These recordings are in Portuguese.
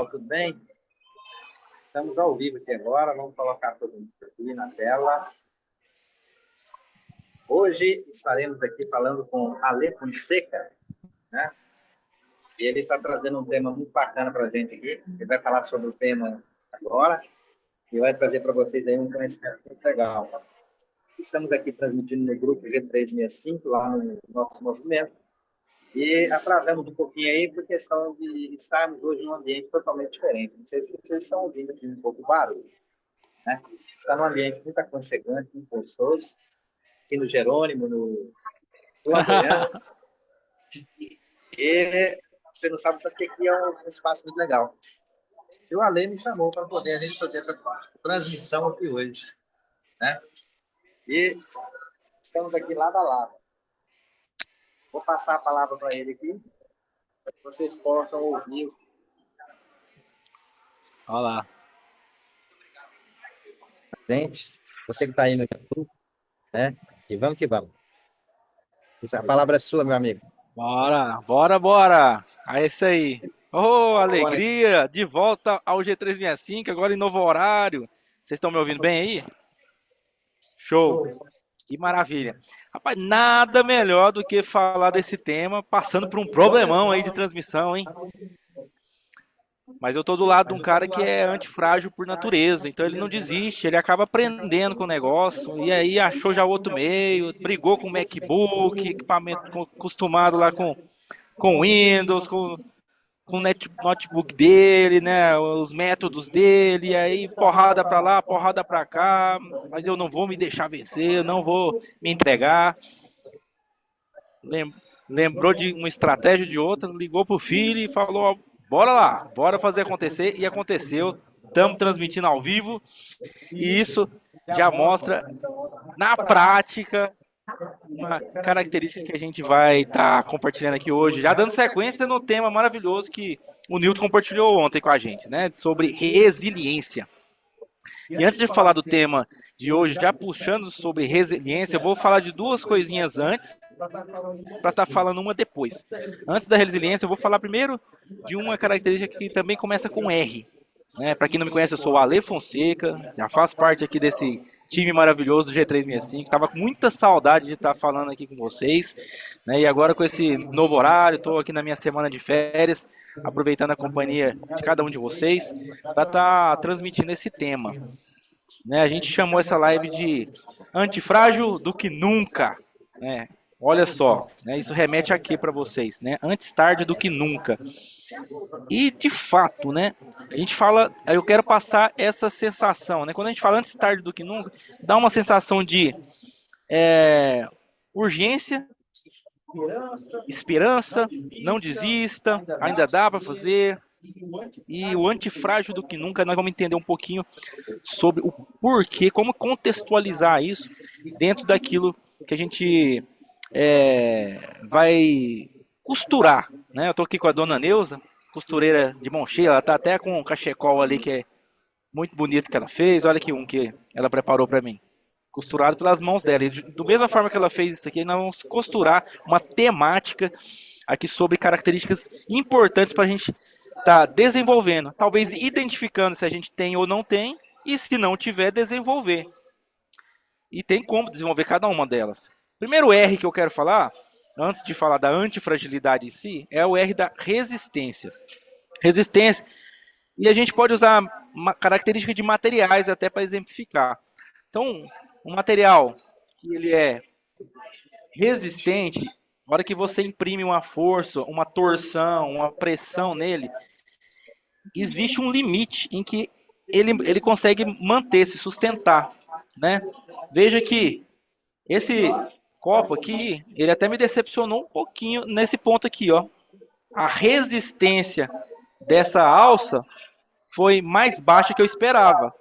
Tudo bem? Estamos ao vivo aqui agora, vamos colocar todo mundo aqui na tela. Hoje estaremos aqui falando com Ale Fonseca, né? E ele está trazendo um tema muito bacana para a gente aqui. Ele vai falar sobre o tema agora e vai trazer para vocês aí um conhecimento muito legal. Estamos aqui transmitindo no grupo G365, lá no nosso movimento, e atrasamos um pouquinho aí por questão de estarmos hoje num ambiente totalmente diferente. Não sei se vocês estão ouvindo aqui um pouco o barulho, né? Está num ambiente muito aconchegante, muito gostoso, aqui no Jerônimo, no Flamboyant, e você não sabe porque aqui é um espaço muito legal. E o Ale me chamou para poder a gente fazer essa transmissão aqui hoje, né? E estamos aqui lado a lado. Vou passar a palavra para ele aqui, para que vocês possam ouvir. Olá. Gente, você que está aí no YouTube, né? E vamos que vamos. A palavra é sua, meu amigo. Bora. É isso aí. Oh, alegria! De volta ao G365, agora em novo horário. Vocês estão me ouvindo bem aí? Show! Que maravilha. Rapaz, nada melhor do que falar desse tema passando por um problemão aí de transmissão, hein? Mas eu tô do lado de um cara que é antifrágil por natureza, então ele não desiste, ele acaba aprendendo com o negócio, e aí achou já outro meio, brigou com o MacBook, equipamento acostumado lá com Windows, com o notebook dele, né, os métodos dele, e aí porrada pra lá, porrada pra cá, mas eu não vou me deixar vencer, eu não vou me entregar. Lembrou de uma estratégia de outra, ligou pro filho e falou: bora lá, bora fazer acontecer, e aconteceu. Estamos transmitindo ao vivo, e isso já mostra na prática uma característica que a gente vai estar compartilhando aqui hoje, já dando sequência no tema maravilhoso que o Nilton compartilhou ontem com a gente, né, sobre resiliência. E antes de falar do tema de hoje, já puxando sobre resiliência, eu vou falar de duas coisinhas antes, para estar falando uma depois. Antes da resiliência, eu vou falar primeiro de uma característica que também começa com R. Né? Para quem não me conhece, eu sou o Ale Fonseca, já faço parte aqui desse time maravilhoso do G365. Estava com muita saudade de estar falando aqui com vocês. Né? E agora com esse novo horário, estou aqui na minha semana de férias, aproveitando a companhia de cada um de vocês, para estar transmitindo esse tema. Né? A gente chamou essa live de Antifrágil do que Nunca. Né? Olha só, né, isso remete aqui para vocês, né? Antes tarde do que nunca. E de fato, né? A gente fala, eu quero passar essa sensação, né? Quando a gente fala antes tarde do que nunca, dá uma sensação de urgência, esperança, não desista, ainda dá para fazer. E o antifrágil do que nunca, nós vamos entender um pouquinho sobre o porquê, como contextualizar isso dentro daquilo que a gente vai costurar, né? Eu tô aqui com a dona Neuza, costureira de mão cheia, ela tá até com um cachecol ali que é muito bonito que ela fez, olha aqui um que ela preparou para mim, costurado pelas mãos dela, e da mesma forma que ela fez isso aqui, nós vamos costurar uma temática aqui sobre características importantes para a gente estar desenvolvendo, talvez identificando se a gente tem ou não tem, e se não tiver, desenvolver. E tem como desenvolver cada uma delas. Primeiro R que eu quero falar, antes de falar da antifragilidade em si, é o R da resistência. Resistência. E a gente pode usar uma característica de materiais até para exemplificar. Então, um material que ele é resistente, na hora que você imprime uma força, uma torção, uma pressão nele, existe um limite em que ele consegue manter, se sustentar. Né? Veja que esse copo aqui, ele até me decepcionou um pouquinho nesse ponto aqui, ó. A resistência dessa alça foi mais baixa que eu esperava.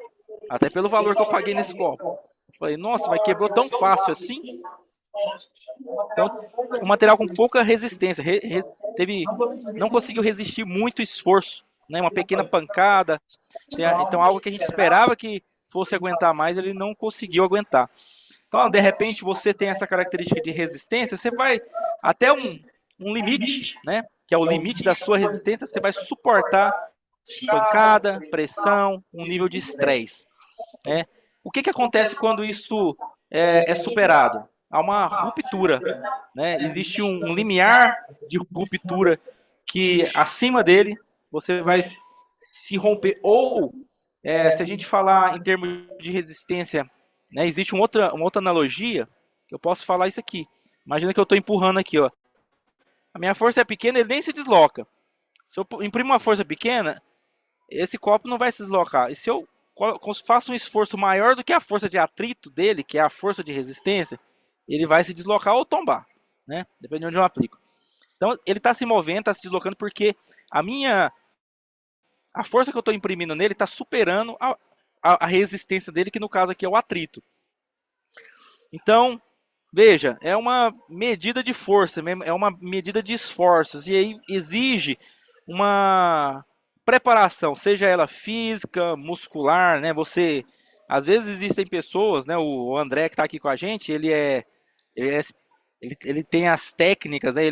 Até pelo valor que eu paguei nesse copo. Falei, nossa, mas quebrou tão fácil assim? Então, um material com pouca resistência. Não conseguiu resistir muito esforço. Né? Uma pequena pancada. Então, algo que a gente esperava que fosse aguentar mais, ele não conseguiu aguentar. Então, de repente, você tem essa característica de resistência, você vai até um limite, né? Que é o limite da sua resistência, você vai suportar pancada, pressão, um nível de estresse, né? O que acontece quando isso é superado? Há uma ruptura, né? Existe um limiar de ruptura que acima dele você vai se romper. Ou, se a gente falar em termos de resistência, né, existe uma outra analogia que eu posso falar isso aqui. Imagina que eu estou empurrando aqui, ó. A minha força é pequena, ele nem se desloca. Se eu imprimo uma força pequena, esse copo não vai se deslocar. E se eu faço um esforço maior do que a força de atrito dele, que é a força de resistência, ele vai se deslocar ou tombar, né? Depende de onde eu aplico. Então, ele está se movendo, está se deslocando porque a força que eu estou imprimindo nele está superando a resistência dele, que no caso aqui é o atrito. Então, veja, é uma medida de força, é uma medida de esforços, e aí exige uma preparação, seja ela física, muscular, né? Às vezes existem pessoas, né? O André que está aqui com a gente, ele, é, ele tem as técnicas, né?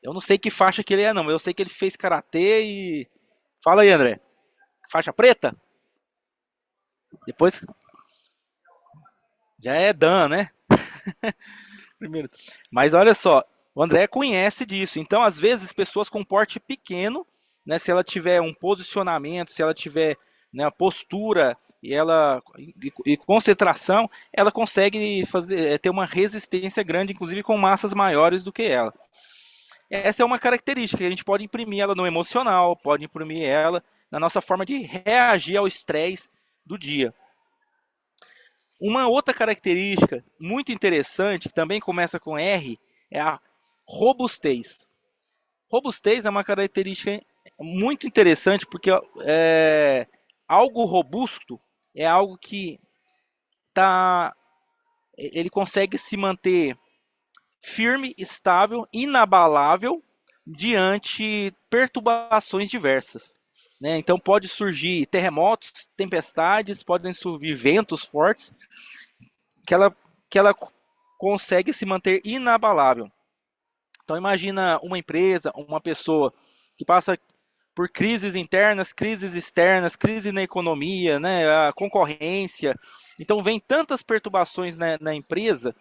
Eu não sei que faixa que ele é, não, mas eu sei que ele fez karatê e... Fala aí, André. Faixa preta? Depois já é Dan, né? Primeiro. Mas olha só, o André conhece disso. Então, às vezes, pessoas com porte pequeno, né, se ela tiver um posicionamento, se ela tiver, né, a postura e concentração, ela consegue ter uma resistência grande, inclusive com massas maiores do que ela. Essa é uma característica que a gente pode imprimir ela no emocional, pode imprimir ela na nossa forma de reagir ao estresse do dia. Uma outra característica muito interessante, que também começa com R, é a robustez. Robustez é uma característica muito interessante porque algo robusto é algo que ele consegue se manter firme, estável, inabalável diante perturbações diversas, né? Então pode surgir terremotos, tempestades, podem surgir ventos fortes que ela consegue se manter inabalável. Então imagina uma empresa, uma pessoa que passa por crises internas, crises externas, crise na economia, né, a concorrência. Então vem tantas perturbações na empresa,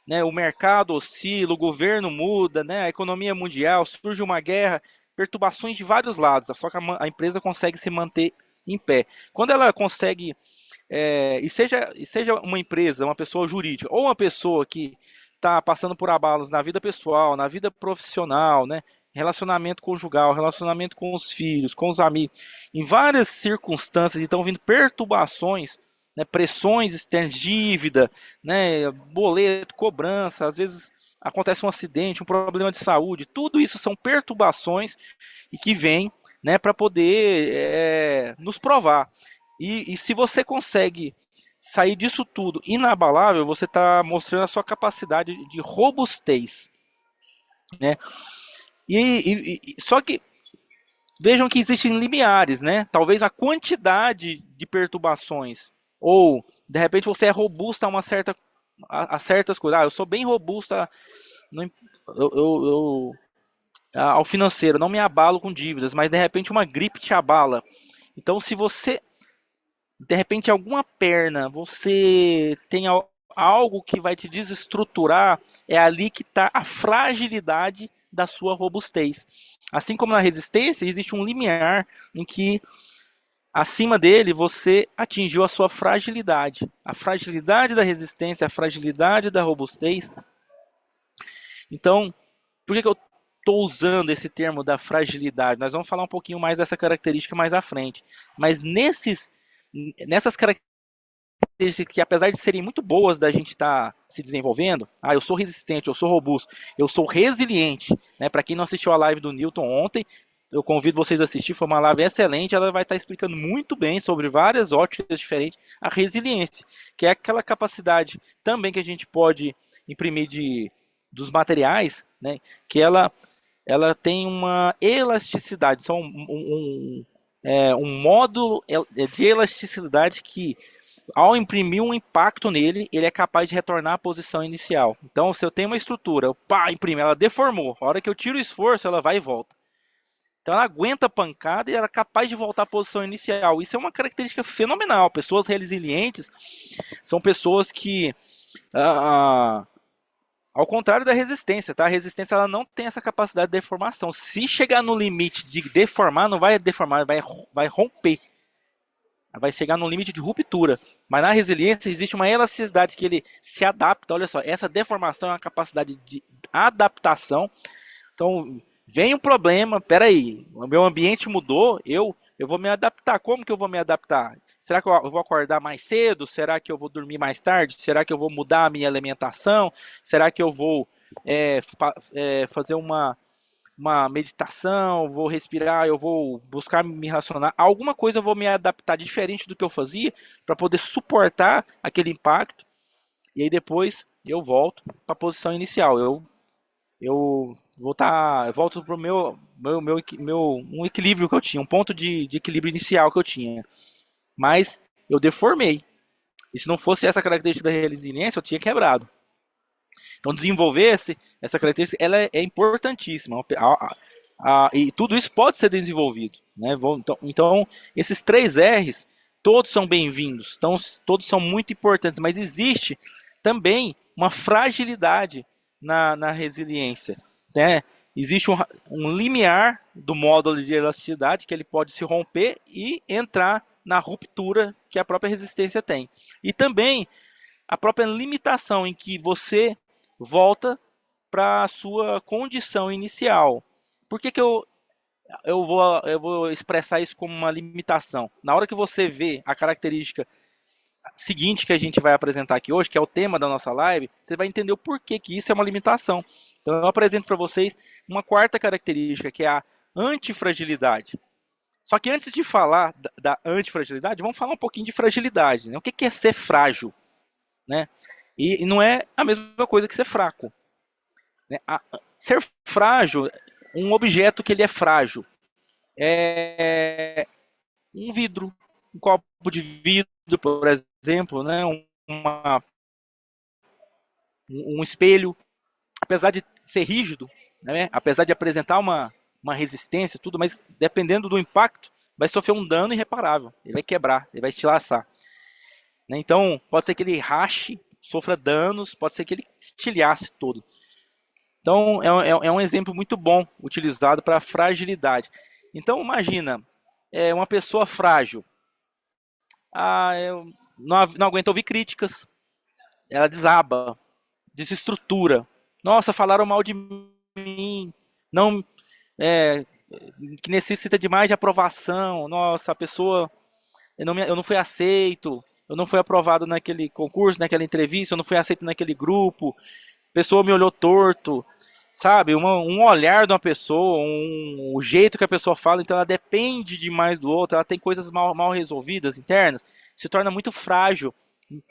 né, o mercado oscila, o governo muda, né, a economia mundial, surge uma guerra, perturbações de vários lados, só que a empresa consegue se manter em pé. Quando ela consegue seja uma empresa, uma pessoa jurídica, ou uma pessoa que está passando por abalos na vida pessoal, na vida profissional, né? Relacionamento conjugal, relacionamento com os filhos, com os amigos, em várias circunstâncias, estão vindo perturbações, né? Pressões externas, dívida, né? Boleto, cobrança, às vezes acontece um acidente, um problema de saúde, tudo isso são perturbações e que vêm, né, para poder nos provar. E se você consegue sair disso tudo inabalável, você está mostrando a sua capacidade de robustez, né? Só que vejam que existem limiares, né? Talvez a quantidade de perturbações ou de repente você é robusto a certas coisas. Eu sou bem robusto ao financeiro, não me abalo com dívidas, mas de repente uma gripe te abala. Então, se você de repente alguma perna, você tem algo que vai te desestruturar, é ali que está a fragilidade da sua robustez. Assim como na resistência, existe um limiar em que acima dele você atingiu a sua fragilidade. A fragilidade da resistência, a fragilidade da robustez. Então, por que eu estou usando esse termo da fragilidade? Nós vamos falar um pouquinho mais dessa característica mais à frente. Mas nessas características que, apesar de serem muito boas da gente estar se desenvolvendo, eu sou resistente, eu sou robusto, eu sou resiliente, né? Para quem não assistiu a live do Newton ontem, eu convido vocês a assistir, foi uma live excelente, ela vai estar explicando muito bem sobre várias óticas diferentes, a resiliência, que é aquela capacidade também que a gente pode imprimir dos materiais, né? Que ela tem uma elasticidade, só um módulo de elasticidade que ao imprimir um impacto nele, ele é capaz de retornar à posição inicial. Então, se eu tenho uma estrutura, eu imprimo, ela deformou. A hora que eu tiro o esforço, ela vai e volta. Então ela aguenta a pancada e ela é capaz de voltar à posição inicial. Isso é uma característica fenomenal. Pessoas resilientes são pessoas que, ah, ao contrário da resistência, tá? A resistência ela não tem essa capacidade de deformação. Se chegar no limite de deformar, não vai deformar, vai romper. Vai chegar no limite de ruptura. Mas na resiliência existe uma elasticidade que ele se adapta. Olha só, essa deformação é uma capacidade de adaptação. Então, vem um problema, peraí, o meu ambiente mudou, eu vou me adaptar. Como que eu vou me adaptar? Será que eu vou acordar mais cedo? Será que eu vou dormir mais tarde? Será que eu vou mudar a minha alimentação? Será que eu vou fazer uma meditação? Vou respirar? Eu vou buscar me relacionar? Alguma coisa eu vou me adaptar diferente do que eu fazia para poder suportar aquele impacto. E aí depois eu volto para a posição inicial. Eu volto para o um equilíbrio que eu tinha, um ponto de equilíbrio inicial que eu tinha. Mas eu deformei. E se não fosse essa característica da resiliência, eu tinha quebrado. Então desenvolver essa característica ela é importantíssima. E tudo isso pode ser desenvolvido. Né? Então, esses 3 R's, todos são bem-vindos. Então, todos são muito importantes. Mas existe também uma fragilidade na resiliência. Né? Existe um limiar do módulo de elasticidade que ele pode se romper e entrar na ruptura que a própria resistência tem. E também a própria limitação em que você volta para a sua condição inicial. Por que eu vou expressar isso como uma limitação? Na hora que você vê a característica seguinte que a gente vai apresentar aqui hoje, que é o tema da nossa live, você vai entender o porquê que isso é uma limitação. Então eu apresento para vocês uma quarta característica, que é a antifragilidade. Só que antes de falar da antifragilidade, vamos falar um pouquinho de fragilidade. Né? O que é ser frágil? Né? E não é a mesma coisa que ser fraco. Né? Ser frágil, um objeto que ele é frágil, é um vidro, um copo de vidro, por exemplo, né? Um espelho, apesar de ser rígido, né? Apesar de apresentar uma resistência, tudo, mas dependendo do impacto, vai sofrer um dano irreparável. Ele vai quebrar, ele vai estilhaçar. Né? Então, pode ser que ele rache, sofra danos, pode ser que ele estilhace todo. Então, é um exemplo muito bom utilizado para fragilidade. Então, imagina, uma pessoa frágil. Eu não aguenta ouvir críticas, ela desaba, desestrutura. Nossa, falaram mal de mim, não, é, que necessita de mais de aprovação. Nossa, a pessoa, eu não fui aceito, eu não fui aprovado naquele concurso, naquela entrevista, eu não fui aceito naquele grupo, a pessoa me olhou torto, sabe? Um olhar de uma pessoa, o jeito que a pessoa fala, então ela depende demais do outro, ela tem coisas mal resolvidas internas, se torna muito frágil.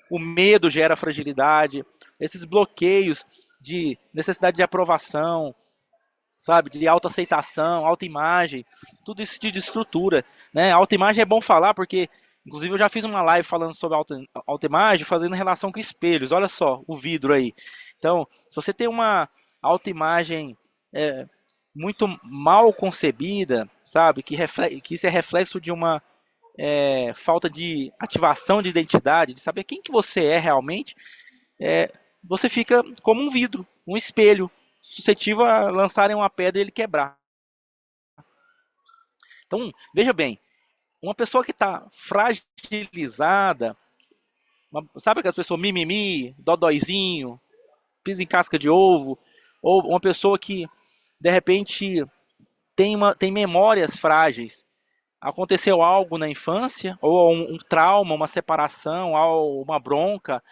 O medo gera fragilidade, esses bloqueios de necessidade de aprovação, sabe, de autoaceitação, autoimagem, tudo isso de estrutura, né? Autoimagem é bom falar porque, inclusive, eu já fiz uma live falando sobre autoimagem, fazendo relação com espelhos. Olha só o vidro aí. Então, se você tem uma autoimagem muito mal concebida, sabe, que isso é reflexo de uma falta de ativação de identidade, de saber quem que você é realmente, você fica como um vidro, um espelho, suscetível a lançarem uma pedra e ele quebrar. Então, veja bem, uma pessoa que está fragilizada, sabe aquelas pessoas mimimi, dodóizinho, pisa em casca de ovo, ou uma pessoa que, de repente, tem memórias frágeis. Aconteceu algo na infância, ou um trauma, uma separação, ou uma bronca,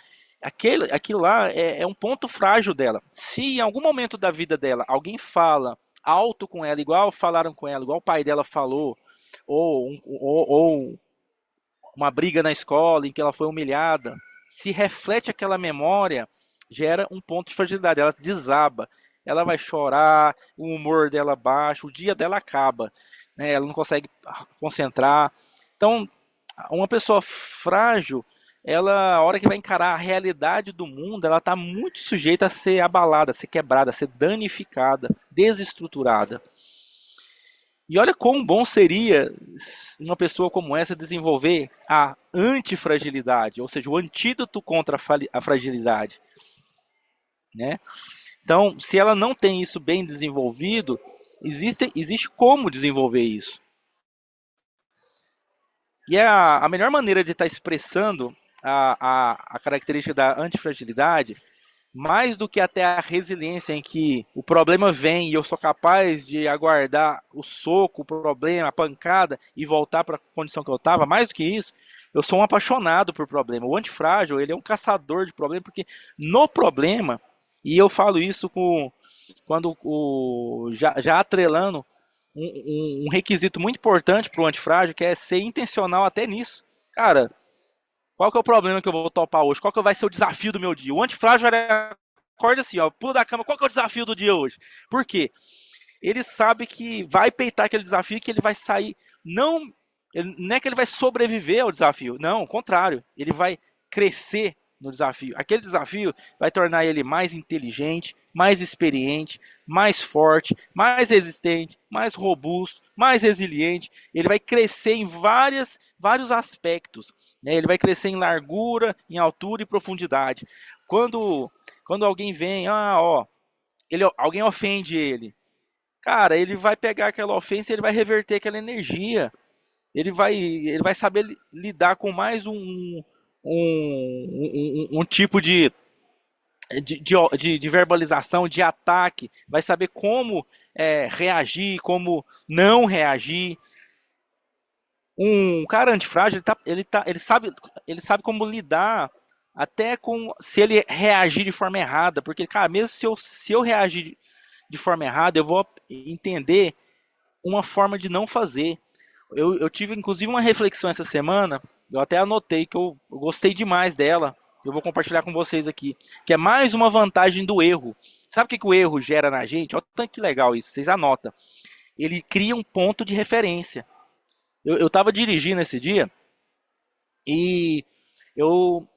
aquilo lá é um ponto frágil dela. Se em algum momento da vida dela alguém fala alto com ela, igual falaram com ela, igual o pai dela falou, ou uma briga na escola em que ela foi humilhada, se reflete aquela memória, gera um ponto de fragilidade, ela desaba, ela vai chorar, o humor dela baixa, o dia dela acaba, né? Ela não consegue concentrar. Então, uma pessoa frágil, ela, a hora que vai encarar a realidade do mundo, ela está muito sujeita a ser abalada, a ser quebrada, a ser danificada, desestruturada. E olha quão bom seria uma pessoa como essa desenvolver a antifragilidade, ou seja, o antídoto contra a fragilidade, né? Então, se ela não tem isso bem desenvolvido, existe como desenvolver isso. E a melhor maneira de estar expressando a característica da antifragilidade, mais do que até a resiliência em que o problema vem e eu sou capaz de aguardar o soco, o problema, a pancada e voltar para a condição que eu estava, mais do que isso, eu sou um apaixonado por problema. O antifrágil, ele é um caçador de problema, porque no problema, e eu falo isso quando já atrelando um requisito muito importante para o antifrágil, que é ser intencional até nisso. Cara, qual que é o problema que eu vou topar hoje? Qual que vai ser o desafio do meu dia? O antifrágil acorda assim, ó, pula da cama, qual que é o desafio do dia hoje? Por quê? Ele sabe que vai peitar aquele desafio, que ele vai sair, não é que ele vai sobreviver ao desafio, não, ao contrário, ele vai crescer no desafio. Aquele desafio vai tornar ele mais inteligente, mais experiente, mais forte, mais resistente, mais robusto, mais resiliente. Ele vai crescer em vários aspectos, né? Ele vai crescer em largura, em altura e profundidade. Quando alguém vem, alguém ofende ele, cara, ele vai pegar aquela ofensa e ele vai reverter aquela energia. Ele vai saber lidar com mais um tipo de verbalização, de ataque, vai saber como reagir, como não reagir. Um cara antifrágil, ele sabe como lidar até com se ele reagir de forma errada, porque, cara, mesmo se eu reagir de forma errada, eu vou entender uma forma de não fazer. Eu tive inclusive uma reflexão essa semana, eu até anotei que eu gostei demais dela. Eu vou compartilhar com vocês aqui, que é mais uma vantagem do erro. Sabe o que o erro gera na gente? Olha o tanto que legal isso, vocês anotam. Ele cria um ponto de referência. Eu estava dirigindo esse dia e eu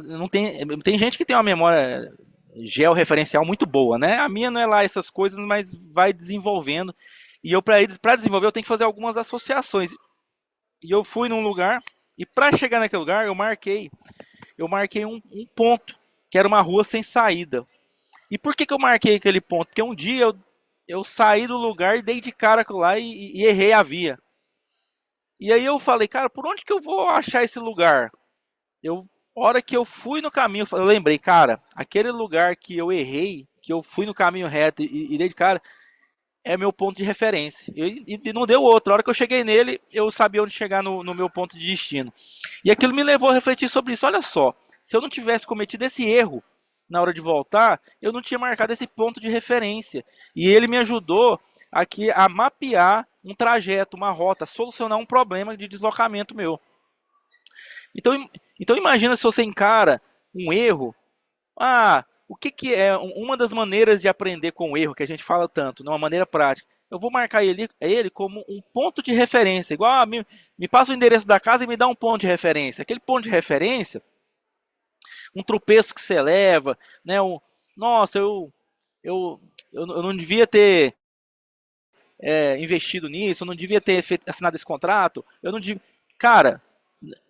não tem gente que tem uma memória georreferencial muito boa, né? A minha não é lá essas coisas, mas vai desenvolvendo. E eu para desenvolver eu tenho que fazer algumas associações. E eu fui num lugar e para chegar naquele lugar eu marquei um ponto que era uma rua sem saída. E por que eu marquei aquele ponto? Porque um dia eu saí do lugar e dei de cara com lá e errei a via. E aí eu falei, cara, por onde que eu vou achar esse lugar? Hora que eu fui no caminho, eu lembrei, cara, aquele lugar que eu errei, que eu fui no caminho reto e dei de cara, é meu ponto de referência. E não deu outro. A hora que eu cheguei nele, eu sabia onde chegar no meu ponto de destino. E aquilo me levou a refletir sobre isso. Olha só, se eu não tivesse cometido esse erro na hora de voltar, eu não tinha marcado esse ponto de referência. E ele me ajudou aqui a mapear um trajeto, uma rota, solucionar um problema de deslocamento meu. Então imagina se você encara um erro. O que é uma das maneiras de aprender com o erro que a gente fala tanto, numa maneira prática? Eu vou marcar ele como um ponto de referência, igual me passa o endereço da casa e me dá um ponto de referência. Aquele ponto de referência, um tropeço que você leva, né? Nossa, eu, eu não devia ter investido nisso, eu não devia ter assinado esse contrato, eu não devia. Cara,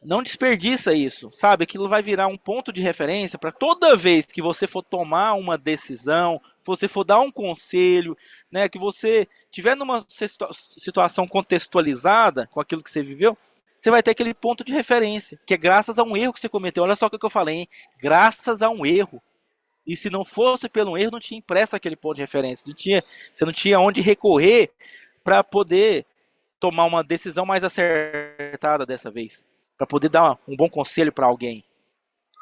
não desperdiça isso, sabe? Aquilo vai virar um ponto de referência para toda vez que você for tomar uma decisão, que você for dar um conselho, né? Que você tiver numa situação contextualizada com aquilo que você viveu, você vai ter aquele ponto de referência, que é graças a um erro que você cometeu. Olha só o que eu falei, hein? Graças a um erro. E se não fosse pelo erro, não tinha impresso aquele ponto de referência. Você não tinha onde recorrer para poder tomar uma decisão mais acertada dessa vez, para poder dar um bom conselho para alguém.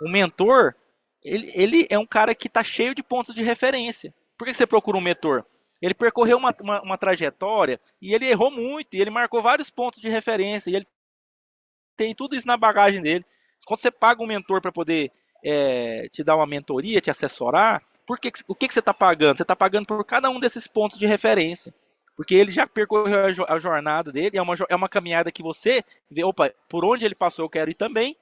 Um mentor, ele é um cara que está cheio de pontos de referência. Por que você procura um mentor? Ele percorreu uma trajetória e ele errou muito, e ele marcou vários pontos de referência, e ele tem tudo isso na bagagem dele. Quando você paga um mentor para poder te dar uma mentoria, te assessorar, o que você está pagando? Você está pagando por cada um desses pontos de referência. Porque ele já percorreu a jornada dele, é uma caminhada que você vê, opa, por onde ele passou eu quero ir também,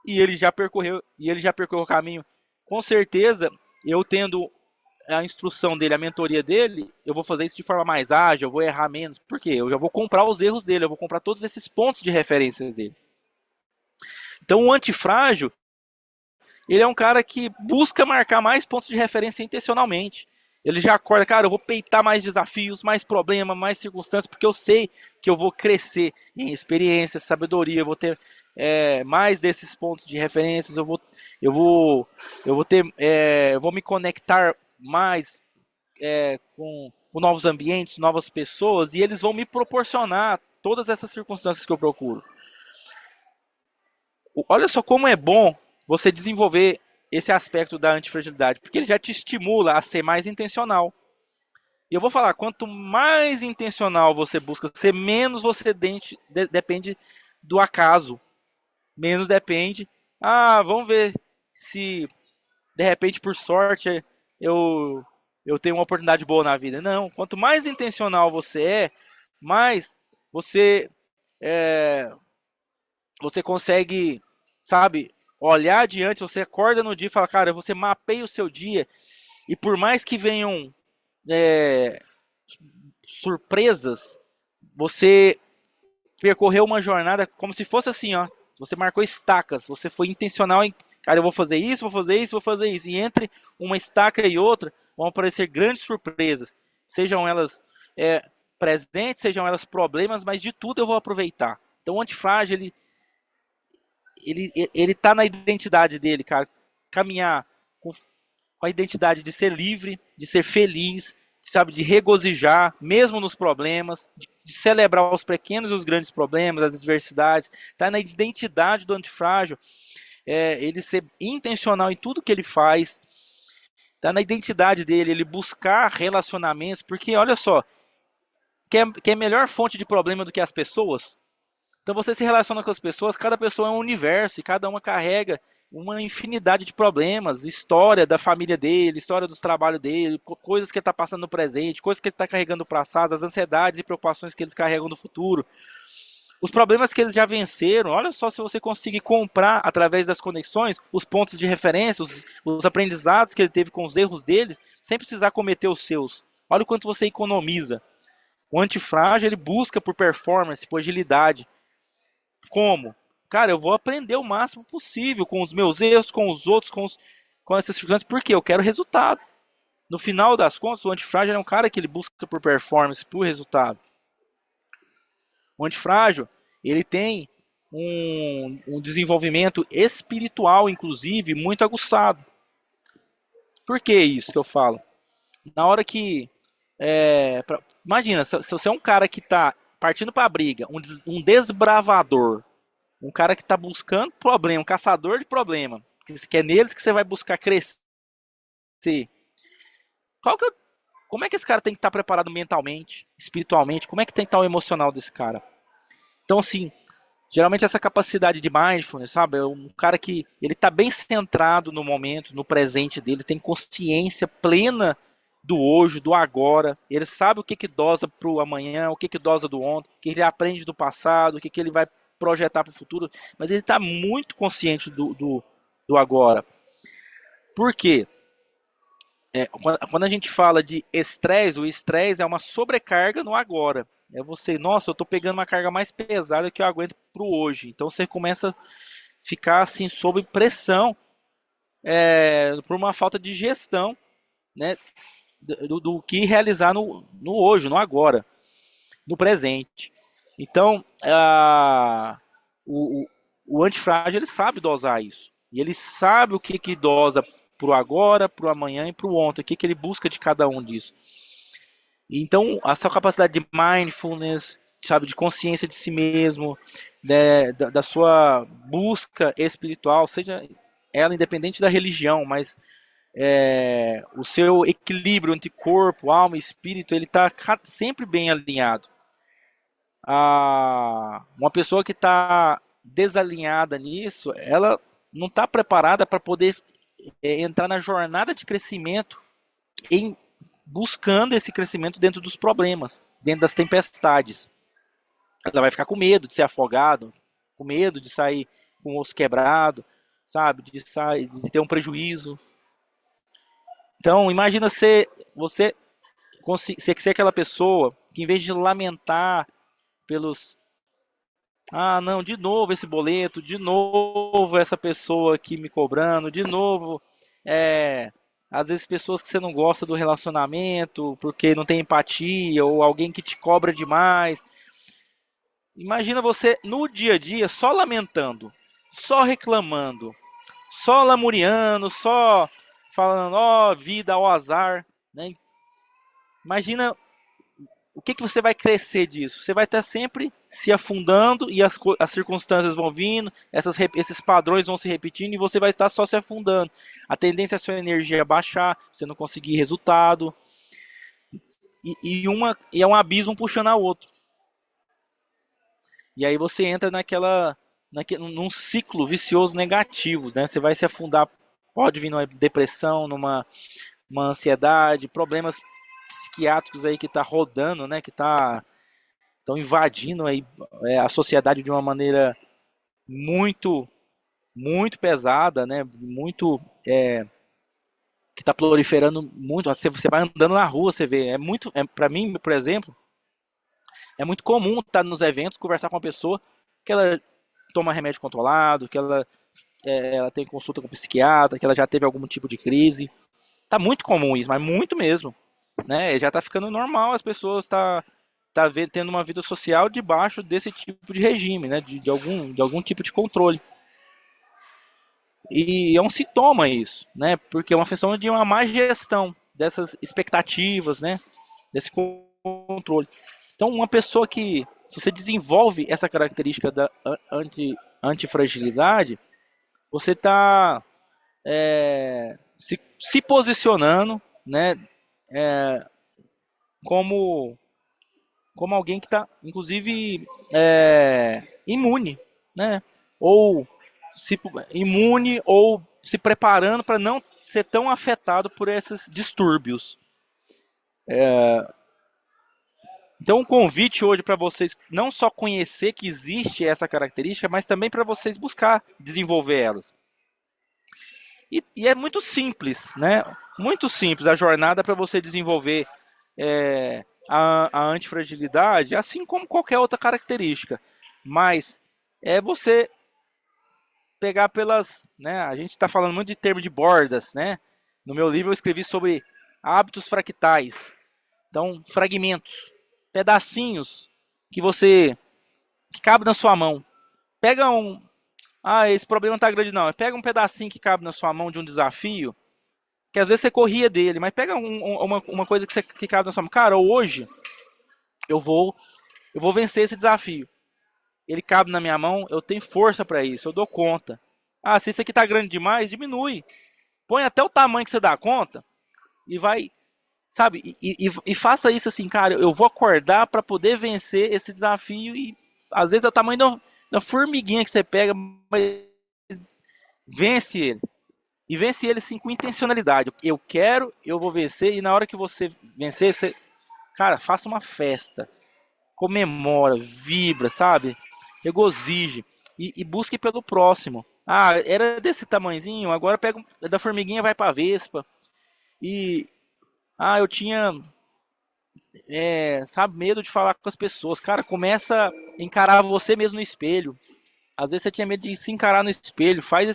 e ele já percorreu o caminho. Com certeza, eu tendo a instrução dele, a mentoria dele, eu vou fazer isso de forma mais ágil, eu vou errar menos. Por quê? Eu já vou comprar os erros dele, eu vou comprar todos esses pontos de referência dele. Então, o antifrágil, ele é um cara que busca marcar mais pontos de referência intencionalmente. Ele já acorda, cara, eu vou peitar mais desafios, mais problemas, mais circunstâncias, porque eu sei que eu vou crescer em experiência, sabedoria, eu vou ter mais desses pontos de referências, eu vou me conectar mais com novos ambientes, novas pessoas, e eles vão me proporcionar todas essas circunstâncias que eu procuro. Olha só como é bom você desenvolver esse aspecto da antifragilidade, porque ele já te estimula a ser mais intencional. E eu vou falar, quanto mais intencional você busca ser, menos você depende do acaso, menos depende. Ah, vamos ver se de repente, por sorte, eu, eu tenho uma oportunidade boa na vida. Não, quanto mais intencional você mais você é, você consegue, sabe, olhar adiante, você acorda no dia e fala, cara, você mapeia o seu dia e por mais que venham é, surpresas, você percorreu uma jornada como se fosse assim, ó. Você marcou estacas, você foi intencional em, cara, eu vou fazer isso, vou fazer isso, vou fazer isso. E entre uma estaca e outra vão aparecer grandes surpresas, sejam elas presentes, sejam elas problemas, mas de tudo eu vou aproveitar. Então o antifrágil, ele tá na identidade dele, cara. Caminhar com a identidade de ser livre, de ser feliz, sabe, de regozijar, mesmo nos problemas, de celebrar os pequenos e os grandes problemas, as adversidades. Tá na identidade do antifrágil, ele ser intencional em tudo que ele faz. Tá na identidade dele, ele buscar relacionamentos, porque olha só, quer melhor fonte de problema do que as pessoas? Então você se relaciona com as pessoas, cada pessoa é um universo e cada uma carrega uma infinidade de problemas, história da família dele, história dos trabalhos dele, coisas que ele está passando no presente, coisas que ele está carregando para passado, as ansiedades e preocupações que eles carregam no futuro, os problemas que eles já venceram. Olha só se você conseguir comprar através das conexões os pontos de referência, os aprendizados que ele teve com os erros deles, sem precisar cometer os seus. Olha o quanto você economiza. O antifrágil ele busca por performance, por agilidade. Como? Cara, eu vou aprender o máximo possível com os meus erros, com os outros, com essas circunstâncias, porque eu quero resultado. No final das contas, o antifrágil é um cara que ele busca por performance, por resultado. O antifrágil, ele tem um desenvolvimento espiritual, inclusive, muito aguçado. Por que isso que eu falo? Na hora que... imagina, se você é um cara que está partindo para a briga, um desbravador, um cara que está buscando problema, um caçador de problema, que é neles que você vai buscar crescer. Qual que é, como é que esse cara tem que estar preparado mentalmente, espiritualmente? Como é que tem que estar o emocional desse cara? Então, assim, geralmente essa capacidade de mindfulness, sabe? É um cara que ele está bem centrado no momento, no presente dele, tem consciência plena do hoje, do agora. Ele sabe o que que dosa para o amanhã, o que que dosa do ontem, o que ele aprende do passado, o que que ele vai projetar para o futuro. Mas ele está muito consciente do agora. Por quê? Quando a gente fala de estresse, o estresse é uma sobrecarga no agora. É você, nossa, eu estou pegando uma carga mais pesada que eu aguento para o hoje. Então você começa a ficar assim sob pressão por uma falta de gestão, né, do que realizar no hoje, no agora, no presente. Então, o, o antifrágil ele sabe dosar isso. E ele sabe o que, que dosa para o agora, para o amanhã e para o ontem, o que, que ele busca de cada um disso. Então, a sua capacidade de mindfulness, sabe, de consciência de si mesmo, né, da sua busca espiritual, seja ela independente da religião, mas o seu equilíbrio entre corpo, alma e espírito, ele está sempre bem alinhado. Uma pessoa que está desalinhada nisso, ela não está preparada para poder entrar na jornada de crescimento em buscando esse crescimento dentro dos problemas, dentro das tempestades. Ela vai ficar com medo de ser afogado, com medo de sair com o osso quebrado, sabe, de ter um prejuízo. Então, imagina você ser aquela pessoa que, em vez de lamentar pelos, ah, não, de novo esse boleto, de novo essa pessoa aqui me cobrando, de novo, é, às vezes pessoas que você não gosta do relacionamento porque não tem empatia ou alguém que te cobra demais. Imagina você no dia a dia só lamentando, só reclamando, só lamuriando, só falando, ó, vida, ó, azar, né? Imagina o que você vai crescer disso? Você vai estar sempre se afundando e as circunstâncias vão vindo, esses padrões vão se repetindo e você vai estar só se afundando. A tendência é a sua energia baixar, você não conseguir resultado e é um abismo puxando a outro. E aí você entra num ciclo vicioso negativo, né? Você vai se afundar, pode vir numa depressão, uma ansiedade, problemas psiquiátricos aí que está rodando, né? Que estão invadindo aí a sociedade de uma maneira muito, muito pesada, né? Muito que está proliferando muito. Você vai andando na rua, você vê. Para mim, por exemplo, é muito comum estar nos eventos, conversar com uma pessoa que ela toma remédio controlado, que ela tem consulta com psiquiatra, que ela já teve algum tipo de crise. Tá muito comum isso, mas muito mesmo, né? Já tá ficando normal as pessoas tendo uma vida social debaixo desse tipo de regime, né? De algum tipo de controle. E é um sintoma isso, né? Porque é uma questão de uma má gestão dessas expectativas, né? Desse controle. Então, uma pessoa que, se você desenvolve essa característica da antifragilidade, você está se posicionando, né, como, como alguém que está, inclusive, imune, né, ou imune ou se preparando para não ser tão afetado por esses distúrbios. Então, um convite hoje para vocês não só conhecer que existe essa característica, mas também para vocês buscar desenvolver elas. E é muito simples, né? Muito simples a jornada para você desenvolver a antifragilidade, assim como qualquer outra característica. Mas é você pegar pelas, né? A gente está falando muito de termo de bordas, né? No meu livro eu escrevi sobre hábitos fractais. Então, fragmentos, pedacinhos que cabe na sua mão. Pega esse problema não tá grande não. Pega um pedacinho que cabe na sua mão de um desafio que às vezes você corria dele, mas pega uma coisa que cabe na sua mão. Cara, hoje eu vou, eu vou vencer esse desafio. Ele cabe na minha mão, eu tenho força para isso, eu dou conta. Ah, se isso aqui tá grande demais, diminui. Põe até o tamanho que você dá conta e vai, sabe? E faça isso assim, cara, eu vou acordar para poder vencer esse desafio e às vezes é o tamanho da formiguinha que você pega, mas vence ele. E vence ele assim com intencionalidade. Eu quero, eu vou vencer. E na hora que você vencer, você, cara, faça uma festa. Comemora, vibra, sabe? Regozije. E busque pelo próximo. Ah, era desse tamanhozinho, agora pega da formiguinha vai pra Vespa. E eu tinha, sabe, medo de falar com as pessoas. Cara, começa a encarar você mesmo no espelho. Às vezes você tinha medo de se encarar no espelho. Faz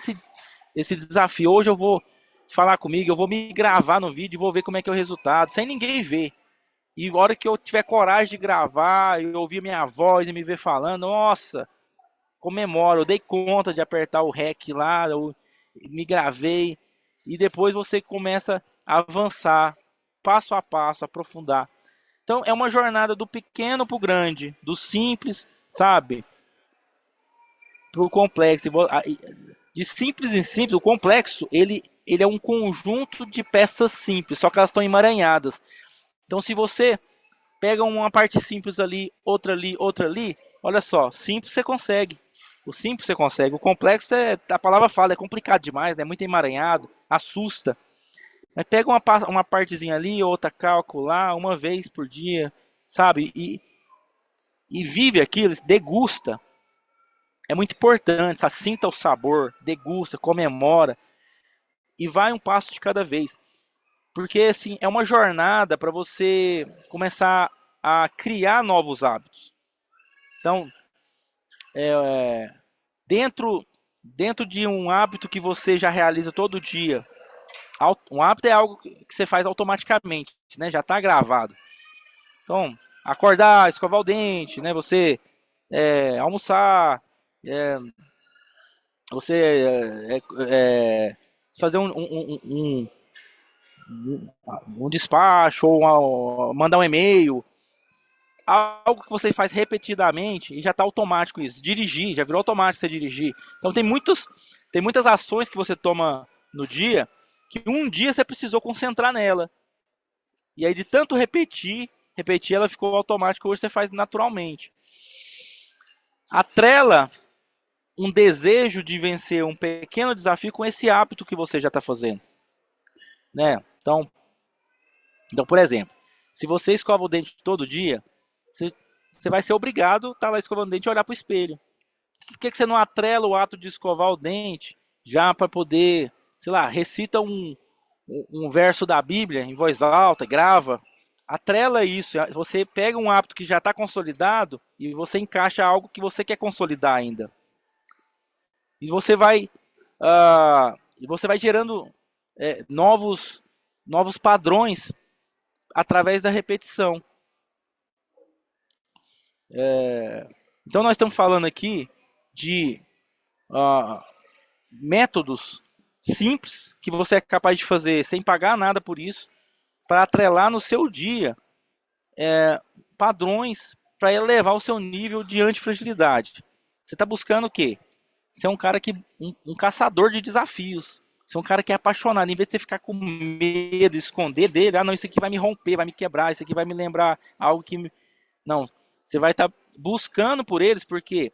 esse desafio. Hoje eu vou falar comigo, eu vou me gravar no vídeo e vou ver como é que é o resultado, sem ninguém ver. E a hora que eu tiver coragem de gravar, eu ouvir minha voz e me ver falando, nossa, comemoro, eu dei conta de apertar o REC lá, eu me gravei. E depois você começa a avançar, passo a passo, aprofundar. Então é uma jornada do pequeno para o grande, do simples, sabe, para o complexo. De simples em simples, o complexo, ele é um conjunto de peças simples, só que elas estão emaranhadas. Então, se você pega uma parte simples ali, outra ali, olha só, simples você consegue. O simples você consegue. O complexo, a palavra fala, é complicado demais, né? Muito emaranhado, assusta. Mas pega uma partezinha ali, outra calcular, uma vez por dia, sabe? E vive aquilo, degusta. É muito importante, sabe? Sinta o sabor, degusta, comemora e vai um passo de cada vez. Porque assim, é uma jornada para você começar a criar novos hábitos. Então, dentro dentro de um hábito que você já realiza todo dia, um hábito é algo que você faz automaticamente, né? Já está gravado. Então, acordar, escovar o dente, né? Você almoçar, é, você fazer um despacho ou mandar um e-mail, algo que você faz repetidamente e já está automático isso. Dirigir, já virou automático você dirigir. Então tem muitas ações que você toma no dia que um dia você precisou concentrar nela. E aí de tanto repetir, ela ficou automática, hoje você faz naturalmente. Atrela um desejo de vencer um pequeno desafio com esse hábito que você já está fazendo, né? Então, por exemplo, se você escova o dente todo dia, você, você vai ser obrigado a estar lá escovando o dente e olhar para o espelho. Por que você não atrela o ato de escovar o dente já para poder, sei lá, recita um verso da Bíblia em voz alta, grava, atrela isso. Você pega um hábito que já está consolidado e você encaixa algo que você quer consolidar ainda. E você vai gerando novos padrões através da repetição. Então nós estamos falando aqui de ah, métodos simples que você é capaz de fazer sem pagar nada por isso, para atrelar no seu dia padrões para elevar o seu nível de antifragilidade. Você está buscando o quê? Ser um cara um caçador de desafios. Ser um cara que é apaixonado. Em vez de você ficar com medo, esconder dele, não, isso aqui vai me romper, vai me quebrar, isso aqui vai me lembrar algo que não, você vai estar buscando por eles, porque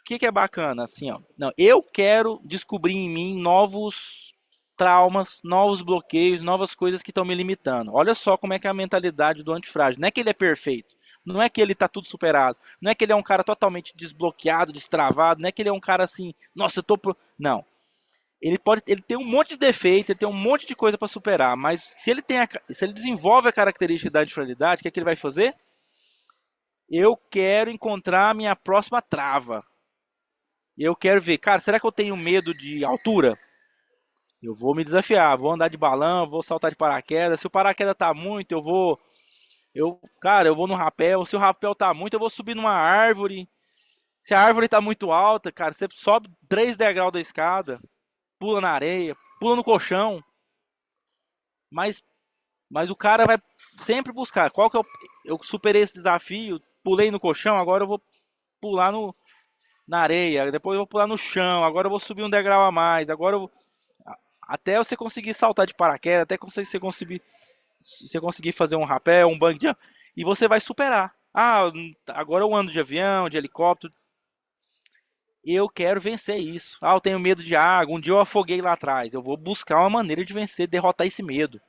o que é bacana, assim, ó. Não, eu quero descobrir em mim novos traumas, novos bloqueios, novas coisas que estão me limitando. Olha só como é que é a mentalidade do antifrágil. Não é que ele é perfeito, não é que ele está tudo superado, não é que ele é um cara totalmente desbloqueado, destravado, não é que ele é um cara assim, nossa, eu tô não. Ele tem um monte de defeito, ele tem um monte de coisa para superar, mas se ele desenvolve a característica da antifragilidade, o que é que ele vai fazer? Eu quero encontrar a minha próxima trava. Eu quero ver, cara, será que eu tenho medo de altura? Eu vou me desafiar, vou andar de balão, vou saltar de paraquedas. Se o paraquedas tá muito, cara, eu vou no rapel. Se o rapel tá muito, eu vou subir numa árvore. Se a árvore tá muito alta, cara, você sobe 3 degraus da escada, pula na areia, pula no colchão. Mas, mas o cara vai sempre buscar. Qual que eu superei esse desafio, pulei no colchão, agora eu vou pular na areia, depois eu vou pular no chão, agora eu vou subir um degrau a mais, até você conseguir saltar de paraquedas, até você conseguir fazer um rapel, um bungee jump, e você vai superar. Ah, agora eu ando de avião, de helicóptero, eu quero vencer isso. Ah, eu tenho medo de água, um dia eu afoguei lá atrás, eu vou buscar uma maneira de vencer, derrotar esse medo.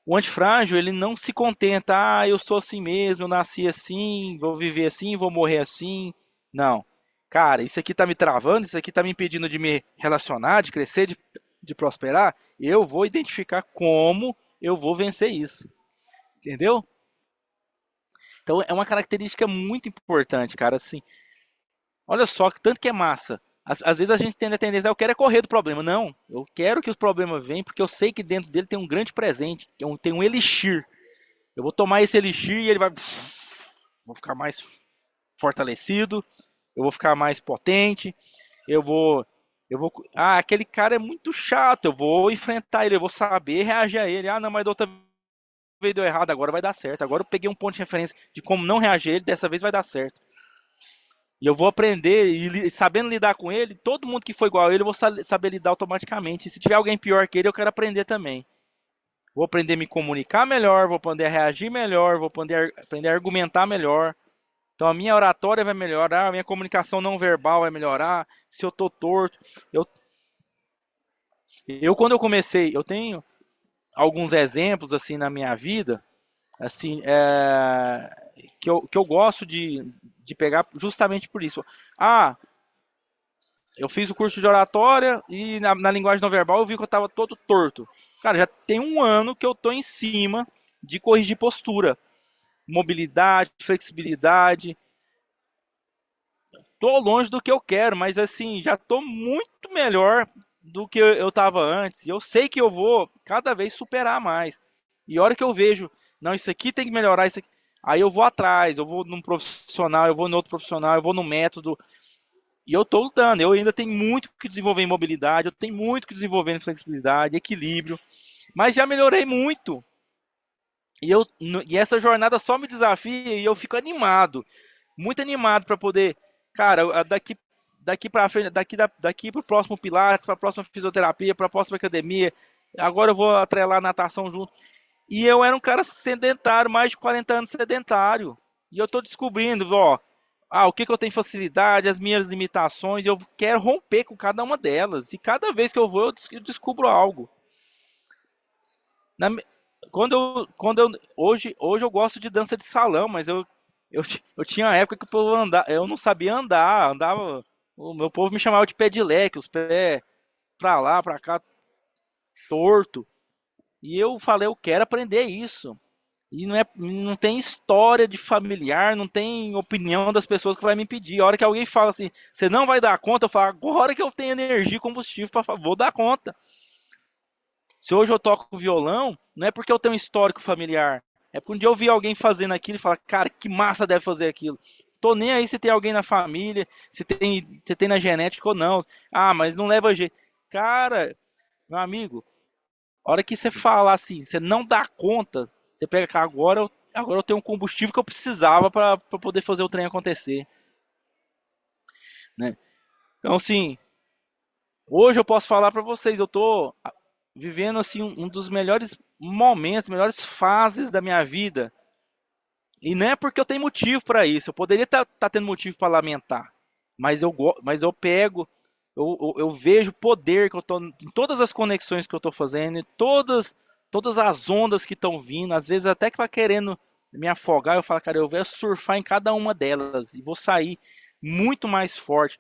O antifrágil, ele não se contenta, eu sou assim mesmo, eu nasci assim, vou viver assim, vou morrer assim. Não. Cara, isso aqui tá me travando, isso aqui tá me impedindo de me relacionar, de crescer, de prosperar. Eu vou identificar como eu vou vencer isso. Entendeu? Então é uma característica muito importante, cara. Assim, olha só que tanto que é massa. Às vezes a gente tem a tendência, eu quero é correr do problema. Não, eu quero que os problemas venham, porque eu sei que dentro dele tem um grande presente, tem um elixir. Eu vou tomar esse elixir e ele vai. Vou ficar mais fortalecido, eu vou ficar mais potente, eu vou. Aquele cara é muito chato, eu vou enfrentar ele, eu vou saber reagir a ele. Não, mas da outra vez deu errado, agora vai dar certo. Agora eu peguei um ponto de referência de como não reagir a ele, dessa vez vai dar certo. E eu vou aprender, e sabendo lidar com ele, todo mundo que for igual a ele, eu vou saber lidar automaticamente. E se tiver alguém pior que ele, eu quero aprender também. Vou aprender a me comunicar melhor, vou aprender a reagir melhor, vou aprender a argumentar melhor. Então a minha oratória vai melhorar, a minha comunicação não verbal vai melhorar. Se eu tô torto, eu quando eu comecei, eu tenho alguns exemplos assim na minha vida, assim, que eu gosto de pegar justamente por isso. Eu fiz o curso de oratória e na linguagem não verbal eu vi que eu estava todo torto. Cara, já tem um ano que eu tô em cima de corrigir postura, mobilidade, flexibilidade. Tô longe do que eu quero, mas assim, já tô muito melhor do que eu tava antes. E eu sei que eu vou cada vez superar mais. E a hora que eu vejo, não, isso aqui tem que melhorar, isso aqui, aí eu vou atrás, eu vou num profissional, eu vou no outro profissional, eu vou no método. E eu tô lutando, eu ainda tenho muito que desenvolver em mobilidade, eu tenho muito que desenvolver em flexibilidade, equilíbrio, mas já melhorei muito. E essa jornada só me desafia e eu fico animado, muito animado para poder, cara, daqui para frente, daqui para o próximo Pilates, para a próxima fisioterapia, para a próxima academia. Agora eu vou atrelar a natação junto. E eu era um cara sedentário, mais de 40 anos sedentário. E eu tô descobrindo, ó, o que que eu tenho facilidade, as minhas limitações, eu quero romper com cada uma delas. E cada vez que eu vou, eu descubro algo. Na me- hoje eu gosto de dança de salão, mas eu tinha uma época que o povo andava, eu não sabia andar, andava, o meu povo me chamava de pé de leque, os pés pra lá, pra cá, torto. E eu falei, eu quero aprender isso. E não tem história de familiar, não tem opinião das pessoas que vai me impedir. A hora que alguém fala assim, você não vai dar conta, eu falo, agora que eu tenho energia e combustível, vou dar conta. Se hoje eu toco violão, não é porque eu tenho um histórico familiar. É porque um dia eu vi alguém fazendo aquilo e falar, cara, que massa deve fazer aquilo. Tô nem aí se tem alguém na família, se tem na genética ou não. Ah, mas não leva jeito. Cara, meu amigo, a hora que você falar assim, você não dá conta, você pega que agora eu tenho um combustível que eu precisava para poder fazer o trem acontecer, né? Então, assim, hoje eu posso falar para vocês, eu tô vivendo assim um dos melhores momentos, melhores fases da minha vida. E não é porque eu tenho motivo para isso. Eu poderia estar tendo motivo para lamentar, mas eu pego, eu vejo o poder que eu tô em todas as conexões que eu tô fazendo, em todas as ondas que estão vindo, às vezes até que vai querendo me afogar, eu falo, cara, eu vou surfar em cada uma delas e vou sair muito mais forte.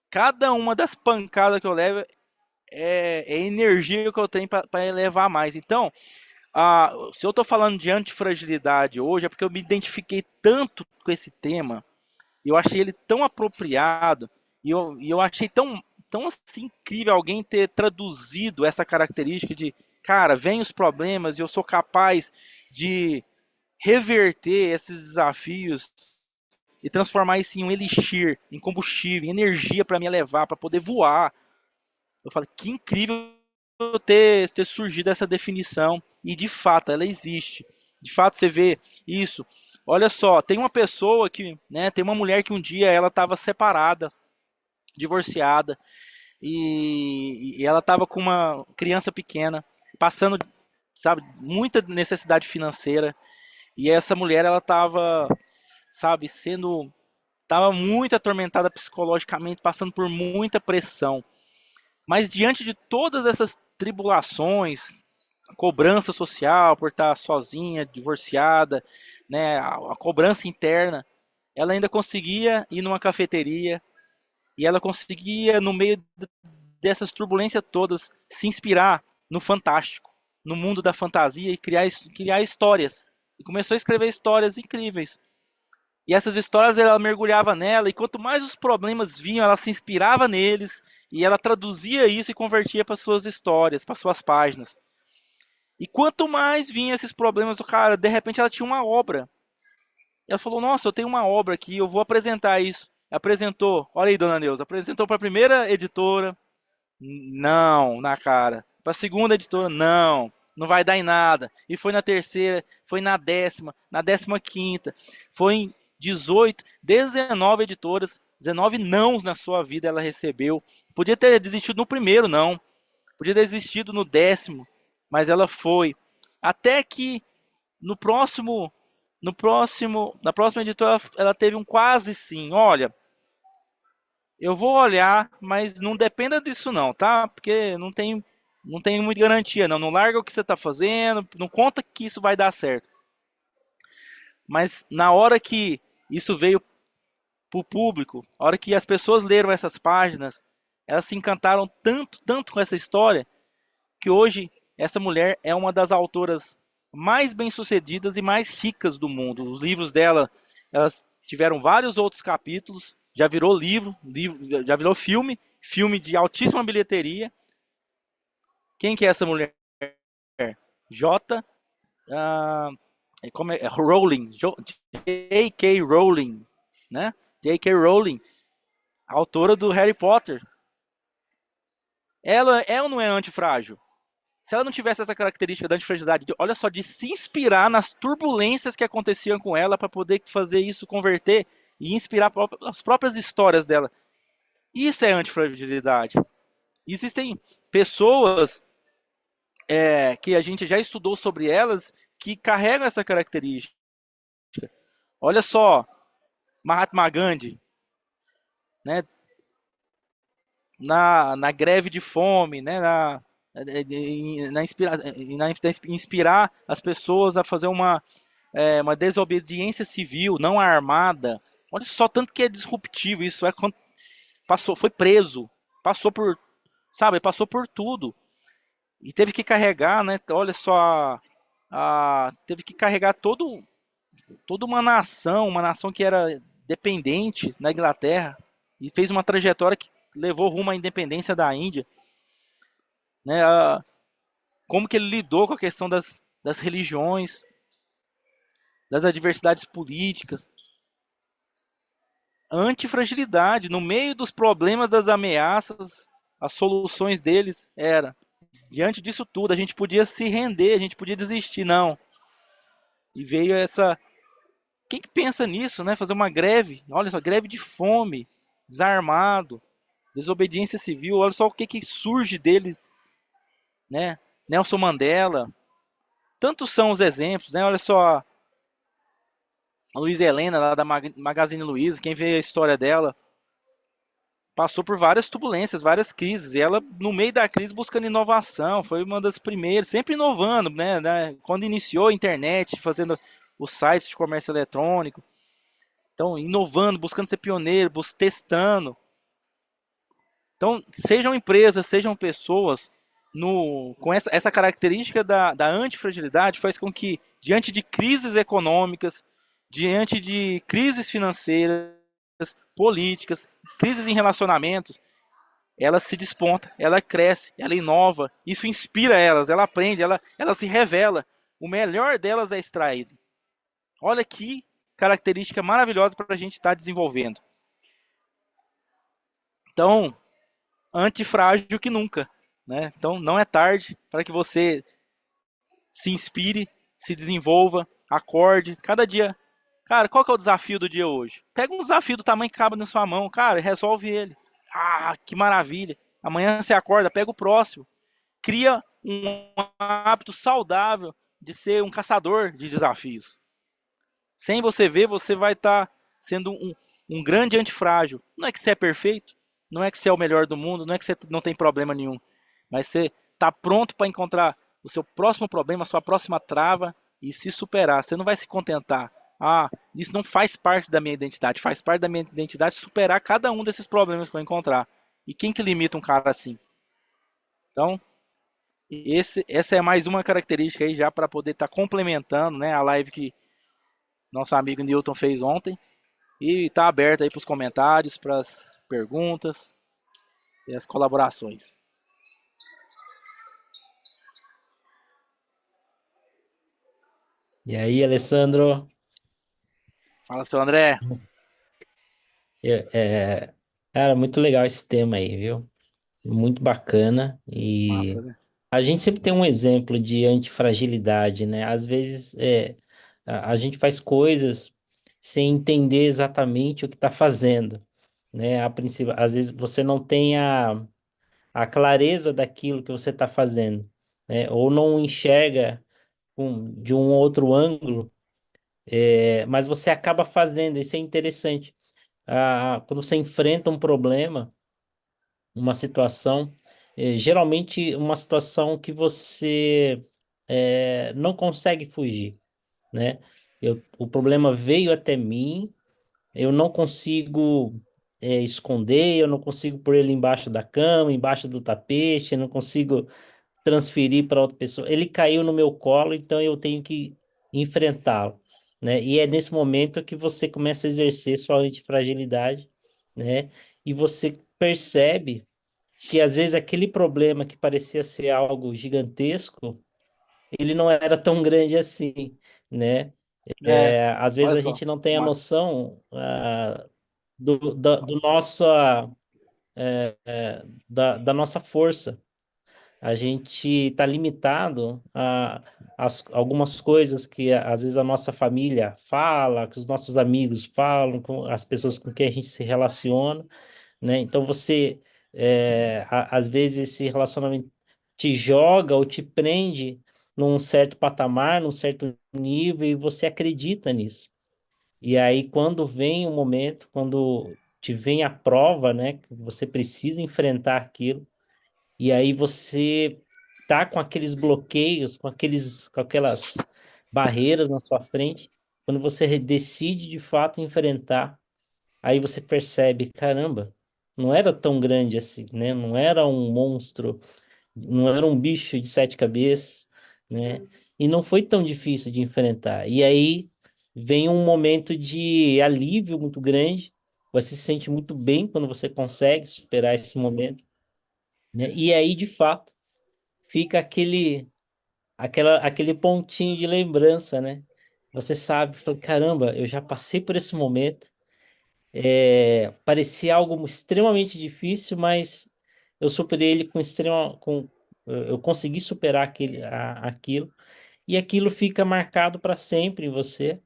Cada uma das pancadas que eu levo é energia que eu tenho para elevar mais. Então, se eu estou falando de antifragilidade hoje, é porque eu me identifiquei tanto com esse tema, eu achei ele tão apropriado, e eu achei tão assim, incrível alguém ter traduzido essa característica de, cara, vem os problemas e eu sou capaz de reverter esses desafios e transformar isso em um elixir, em combustível, em energia para me elevar, para poder voar. Eu falei, que incrível ter surgido essa definição. E de fato, ela existe. De fato, você vê isso. Olha só, tem uma pessoa que, né, tem uma mulher que um dia ela estava separada, divorciada, e ela estava com uma criança pequena, passando, sabe, muita necessidade financeira. E essa mulher, ela estava, sabe, estava muito atormentada psicologicamente, passando por muita pressão. Mas diante de todas essas tribulações, a cobrança social por estar sozinha, divorciada, né, a cobrança interna, ela ainda conseguia ir numa cafeteria e ela conseguia, no meio dessas turbulências todas, se inspirar no fantástico, no mundo da fantasia e criar histórias. E começou a escrever histórias incríveis. E essas histórias ela mergulhava nela, e quanto mais os problemas vinham, ela se inspirava neles, e ela traduzia isso e convertia para suas histórias, para suas páginas. E quanto mais vinham esses problemas, cara, de repente ela tinha uma obra. Ela falou: Nossa, eu tenho uma obra aqui, eu vou apresentar isso. Apresentou, olha aí, dona Neuza, apresentou para a primeira editora, não, na cara. Para a segunda editora, não, não vai dar em nada. E foi na terceira, foi na décima, na 15ª, foi em 18, 19 editoras, 19 nãos na sua vida ela recebeu. Podia ter desistido no primeiro, não. Podia ter desistido no 10º, mas ela foi. Até que no próximo, na próxima editora, ela teve um quase sim. Olha, eu vou olhar, mas não dependa disso não, tá? Porque não tem muita garantia, não. Não larga o que você está fazendo, não conta que isso vai dar certo. Mas na hora que isso veio para o público, a hora que as pessoas leram essas páginas, elas se encantaram tanto, tanto com essa história, que hoje essa mulher é uma das autoras mais bem-sucedidas e mais ricas do mundo. Os livros dela, elas tiveram vários outros capítulos, já virou livro, já virou filme de altíssima bilheteria. Quem que é essa mulher? J. ah, como é? Rowling, J.K. Rowling, né? J.K. Rowling, autora do Harry Potter. Ela é ou não é antifrágil? Se ela não tivesse essa característica da antifragilidade, olha só, de se inspirar nas turbulências que aconteciam com ela para poder fazer isso converter e inspirar as próprias histórias dela. Isso é antifragilidade. Existem pessoas que a gente já estudou sobre elas que carregam essa característica. Olha só, Mahatma Gandhi, né, na greve de fome, né, inspirar as pessoas a fazer uma desobediência civil não armada. Olha só tanto que é disruptivo isso. Passou, foi preso, passou por, sabe, passou por tudo e teve que carregar, né? Olha só, teve que carregar toda uma nação que era dependente na Inglaterra e fez uma trajetória que levou rumo à independência da Índia, né? Como que ele lidou com a questão das religiões, das adversidades políticas, antifragilidade, no meio dos problemas, das ameaças, as soluções deles era, diante disso tudo, a gente podia se render, a gente podia desistir, não. E veio essa, quem que pensa nisso, né? Fazer uma greve, olha só, greve de fome, desarmado, desobediência civil, olha só o que que surge dele, né? Nelson Mandela, tantos são os exemplos, né? Olha só, a Luiz Helena, lá da Magazine Luiza, quem vê a história dela, passou por várias turbulências, várias crises, e ela, no meio da crise, buscando inovação, foi uma das primeiras, sempre inovando, né? Quando iniciou a internet, fazendo os sites de comércio eletrônico, então, inovando, buscando ser pioneiro, testando. Então, sejam empresas, sejam pessoas, com essa característica da antifragilidade faz com que, diante de crises econômicas, diante de crises financeiras, políticas, crises em relacionamentos, ela se desponta, ela cresce, ela inova, isso inspira elas, ela aprende, ela se revela. O melhor delas é extraído. Olha que característica maravilhosa para a gente estar desenvolvendo. Então, antifrágil que nunca, né? Então, não é tarde para que você se inspire, se desenvolva, acorde, cada dia. Cara, qual que é o desafio do dia hoje? Pega um desafio do tamanho que cabe na sua mão, cara, e resolve ele. Ah, que maravilha. Amanhã você acorda, pega o próximo. Cria um hábito saudável de ser um caçador de desafios. Sem você ver, você vai estar sendo um grande antifrágil. Não é que você é perfeito, não é que você é o melhor do mundo, não é que você não tem problema nenhum, mas você está pronto para encontrar o seu próximo problema, a sua próxima trava e se superar. Você não vai se contentar. Ah, isso não faz parte da minha identidade. Faz parte da minha identidade superar cada um desses problemas que eu encontrar. E quem que limita um cara assim? Então, essa é mais uma característica aí já para poder estar complementando, né, a live que nosso amigo Newton fez ontem. E está aberto aí para os comentários, para as perguntas e as colaborações. E aí, Alessandro? Fala, seu André. É, é, cara, muito legal esse tema aí, viu? Muito bacana. Massa, E né? a gente sempre tem um exemplo de antifragilidade, né? Às vezes a gente faz coisas sem entender exatamente o que está fazendo, né? A princípio, às vezes você não tem a clareza daquilo que você está fazendo, né? Ou não enxerga de um outro ângulo, mas você acaba fazendo. Isso é interessante. Quando você enfrenta um problema, uma situação, geralmente uma situação que você não consegue fugir, né? O problema veio até mim, eu não consigo esconder, eu não consigo pôr ele embaixo da cama, embaixo do tapete, eu não consigo transferir para outra pessoa. Ele caiu no meu colo, então eu tenho que enfrentá-lo, né? E é nesse momento que você começa a exercer sua antifragilidade, né? E você percebe que às vezes aquele problema que parecia ser algo gigantesco, ele não era tão grande assim, né? É, Às vezes olha a só. gente não tem a Massa. noção do nosso, da nossa força. A gente está limitado a algumas coisas que às vezes a nossa família fala, que os nossos amigos falam, com as pessoas com quem a gente se relaciona, né? Então você, às vezes esse relacionamento te joga ou te prende num certo patamar, num certo nível e você acredita nisso. E aí quando vem o momento, quando te vem a prova, né, que você precisa enfrentar aquilo e aí você tá com aqueles bloqueios, com aquelas barreiras na sua frente. Quando você decide de fato enfrentar, aí você percebe, caramba, não era tão grande assim, né? Não era um monstro, não era um bicho de sete cabeças, né? E não foi tão difícil de enfrentar. E aí vem um momento de alívio muito grande. Você se sente muito bem quando você consegue superar esse momento, né? E aí, de fato, fica aquele pontinho de lembrança, né? Você sabe, fala, caramba, eu já passei por esse momento. Parecia algo extremamente difícil, mas eu superei ele eu consegui superar aquilo e aquilo fica marcado para sempre em você.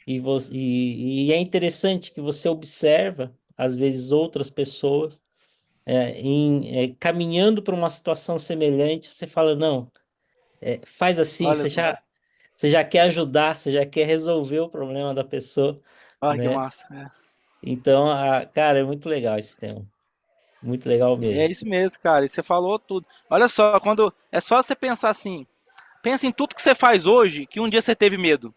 E é interessante que você observa, às vezes, outras pessoas caminhando para uma situação semelhante. Você fala, não. Faz assim, Olha só. você já quer ajudar, você já quer resolver o problema da pessoa, Olha que né? massa. Então, cara, é muito legal esse tema. Muito legal É mesmo. isso mesmo, cara. E você falou tudo. Olha só, quando é só você pensar assim, pensa em tudo que você faz hoje, que um dia você teve medo.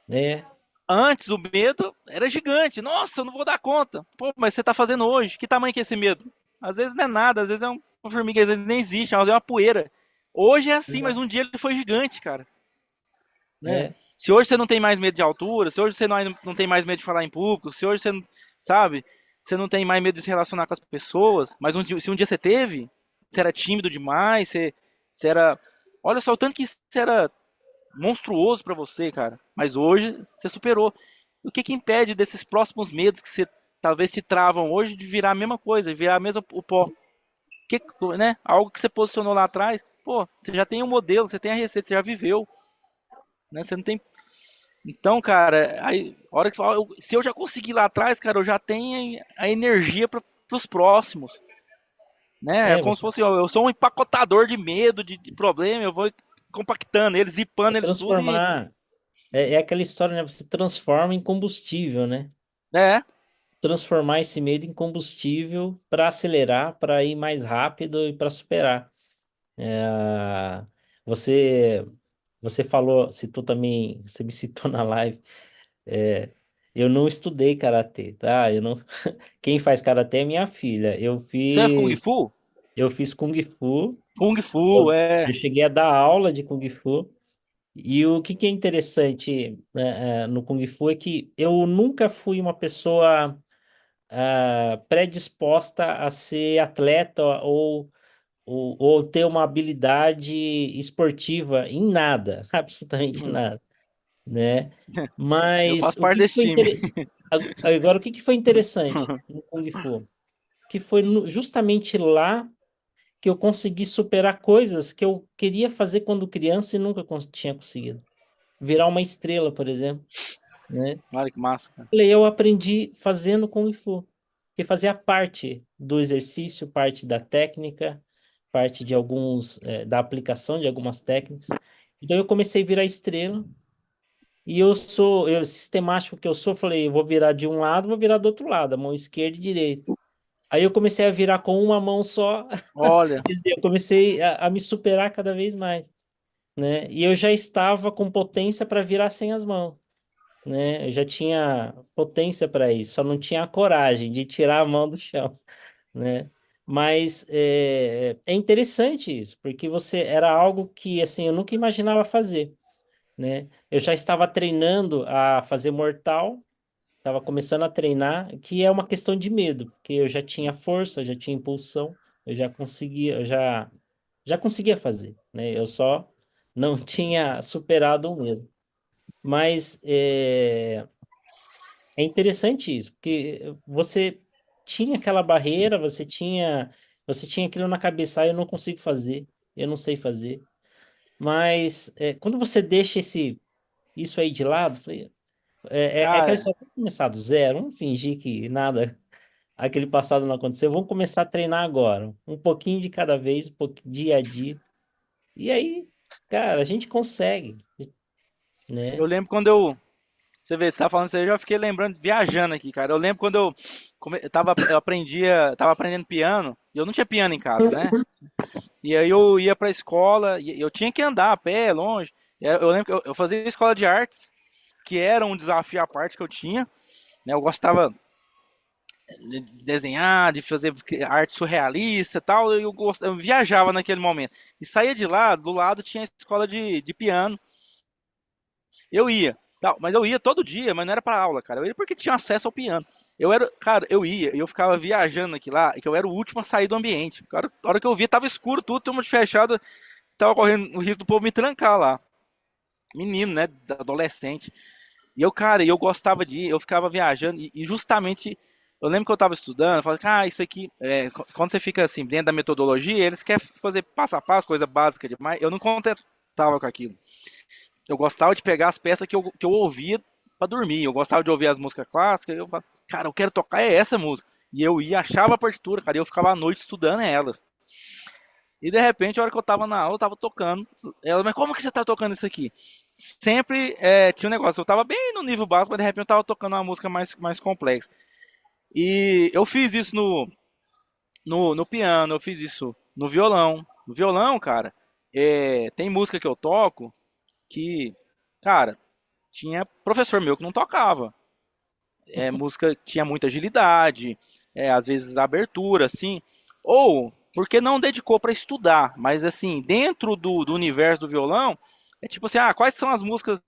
É, Antes o medo era gigante. Nossa, eu não vou dar conta. Pô, mas você tá fazendo hoje? Que tamanho que é esse medo? Às vezes não é nada, às vezes é uma formiga, às vezes nem existe, às vezes é uma poeira. Hoje é assim, mas um dia ele foi gigante, cara. Né? é, Se hoje você não tem mais medo de altura, se hoje você não tem mais medo de falar em público, se hoje você não, sabe, você não tem mais medo de se relacionar com as pessoas, mas se um dia você teve, você era tímido demais, você era. Olha só o tanto que isso era monstruoso pra você, cara. Mas hoje você superou. O que que impede desses próximos medos que você talvez te travam hoje de virar a mesma coisa, virar a mesma o pó? Que, né? Algo que você posicionou lá atrás, pô, você já tem um modelo, você tem a receita, você já viveu, né? Você não tem. Então, cara, aí, a hora que você fala, se eu já consegui lá atrás, cara, eu já tenho a energia para os próximos, né? É como se você fosse, ó, eu sou um empacotador de medo, de problema, eu vou compactando eles, zipando eles tudo e, transformar. É aquela história, né? Você transforma em combustível, né? né? Transformar esse medo em combustível para acelerar, para ir mais rápido e para superar. É, você, você falou, citou também, você me citou na live. É, eu não estudei karatê, tá? Eu não. Quem faz karatê é minha filha. Você é Kung Fu? Eu fiz kung fu. Kung Fu, Eu, é. eu cheguei a dar aula de kung fu. E o que é interessante, né, no kung fu é que eu nunca fui uma pessoa predisposta a ser atleta ou ter uma habilidade esportiva em nada, absolutamente Hum, nada, né? eu Mas faço parte desse time. agora o que foi interessante no Kung Fu? Que foi justamente lá que eu consegui superar coisas que eu queria fazer quando criança e nunca tinha conseguido. Virar uma estrela, por exemplo, né? Olha que massa, cara. E eu aprendi fazendo Kung Fu, que fazia parte do exercício, parte da técnica, parte de da aplicação de algumas técnicas. Então eu comecei a virar estrela. E sistemático que eu sou, falei, eu vou virar de um lado, vou virar do outro lado, a mão esquerda e direita. Aí eu comecei a virar com uma mão só, Olha, quer dizer, eu comecei a me superar cada vez mais, né? E eu já estava com potência para virar sem as mãos, né? Eu já tinha potência para isso, só não tinha a coragem de tirar a mão do chão, né? Mas é interessante isso, porque você era algo que assim eu nunca imaginava fazer, né? Eu já estava treinando a fazer mortal, estava começando a treinar, que é uma questão de medo, porque eu já tinha força, eu já tinha impulsão, eu já conseguia, já conseguia fazer, né? Eu só não tinha superado o medo. Mas é interessante isso, porque você tinha aquela barreira, você tinha aquilo na cabeça, eu não consigo fazer, eu não sei fazer. Mas quando você deixa isso aí de lado, é aquela Cara, história, vamos começar do zero, vamos fingir que nada, aquele passado não aconteceu, vamos começar a treinar agora, um pouquinho de cada vez, um pouquinho, dia a dia. E aí, cara, a gente consegue, eu né? lembro quando eu. Você vê, você tá falando isso aí, eu já fiquei lembrando, viajando aqui, cara. Eu lembro quando eu tava aprendendo piano, e eu não tinha piano em casa, né? E aí eu ia pra escola, e eu tinha que andar a pé, longe. E aí eu lembro que eu fazia escola de artes, que era um desafio à parte que eu tinha, né? Eu gostava de desenhar, de fazer arte surrealista e tal, eu viajava naquele momento. E saía de lá, do lado tinha a escola de piano, eu ia. Tal, mas eu ia todo dia, mas não era pra aula, cara. Eu ia porque tinha acesso ao piano. Cara, eu ia e eu ficava viajando aqui lá, e que eu era o último a sair do ambiente. Cara, a hora que eu via, tava escuro tudo, turma de fechada, tava correndo o risco do povo me trancar lá. Menino, né? Adolescente. E eu, cara, eu gostava de ir, eu ficava viajando, e justamente, eu lembro que eu tava estudando, eu falei, isso aqui, quando você fica assim, dentro da metodologia, eles querem fazer passo a passo, coisa básica demais, eu não contentava com aquilo. Eu gostava de pegar as peças que eu ouvia pra dormir, eu gostava de ouvir as músicas clássicas, eu falava, cara, eu quero tocar essa música. E eu ia, achava a partitura, cara, e eu ficava à noite estudando elas. E de repente, a hora que eu tava na aula, eu tava tocando. Ela, mas como que você tá tocando isso aqui? Sempre tinha um negócio, eu tava bem no nível básico, mas de repente eu tava tocando uma música mais complexa. E eu fiz isso no piano, eu fiz isso no violão. No violão, cara, tem música que eu toco que, cara, tinha professor meu que não tocava. Música que tinha muita agilidade, às vezes abertura, assim. Ou porque não dedicou para estudar, mas assim, dentro do universo do violão, é tipo assim, quais são as músicas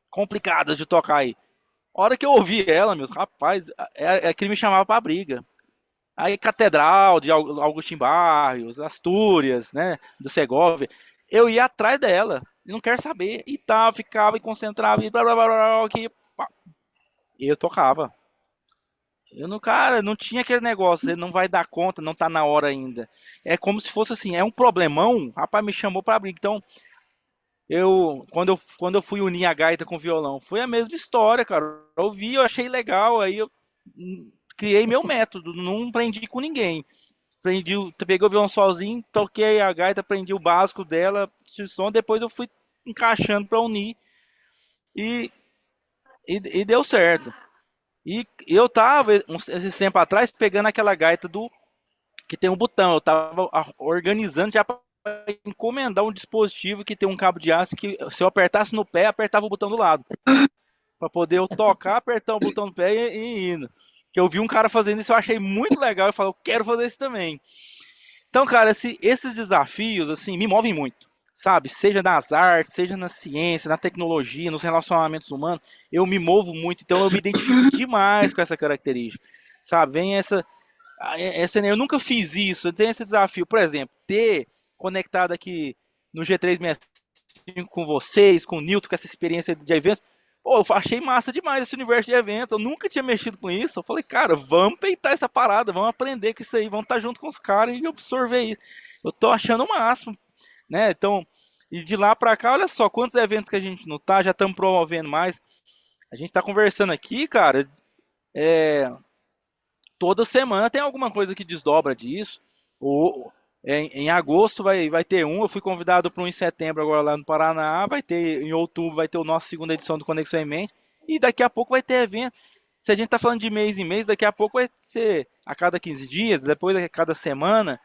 complicadas de tocar aí? A hora que eu ouvi ela, meus rapaz, é que ele me chamava pra briga. Aí Catedral de Agostinho Barrios, Astúrias, né, do Segovia, eu ia atrás dela, não quero saber, e tal, ficava e concentrava e blá blá blá blá, blá que e eu tocava. Eu não, cara, não tinha aquele negócio, ele não vai dar conta, não tá na hora ainda. É como se fosse assim, é um problemão, rapaz me chamou pra briga. Então, quando eu fui unir a gaita com o violão, foi a mesma história, cara. Eu ouvi, eu achei legal, aí eu criei meu método, não aprendi com ninguém. Peguei o violão sozinho, toquei a gaita, aprendi o básico dela, de som, depois eu fui encaixando pra unir e, e deu certo. E eu tava, esse tempo atrás, pegando aquela gaita do que tem um botão. Eu tava organizando já para encomendar um dispositivo que tem um cabo de aço que se eu apertasse no pé, apertava o botão do lado. Para poder eu tocar, apertar o botão no pé e indo. Que eu vi um cara fazendo isso, eu achei muito legal. Eu falei, eu quero fazer isso também. Então, cara, esses desafios, assim, me movem muito. Sabe? Seja nas artes, seja na ciência, na tecnologia, nos relacionamentos humanos, eu me movo muito, então eu me identifico demais com essa característica. Sabe? Vem eu nunca fiz isso, eu tenho esse desafio, por exemplo, ter conectado aqui no G365 com vocês, com o Nilton, com essa experiência de eventos. Pô, eu achei massa demais esse universo de eventos, eu nunca tinha mexido com isso. Eu falei, cara, vamos peitar essa parada, vamos aprender com isso aí, vamos estar junto com os caras e absorver isso. Eu tô achando o máximo, né? Então, e de lá pra cá, olha só quantos eventos que a gente não tá, já estamos promovendo mais. A gente tá conversando aqui, cara, é, toda semana tem alguma coisa que desdobra disso. Em agosto vai ter um, eu fui convidado para um em setembro agora lá no Paraná, vai ter em outubro vai ter o nosso segunda edição do Conexão em Mente, e daqui a pouco vai ter evento. Se a gente está falando de mês em mês, daqui a pouco vai ser a cada 15 dias, depois a cada semana,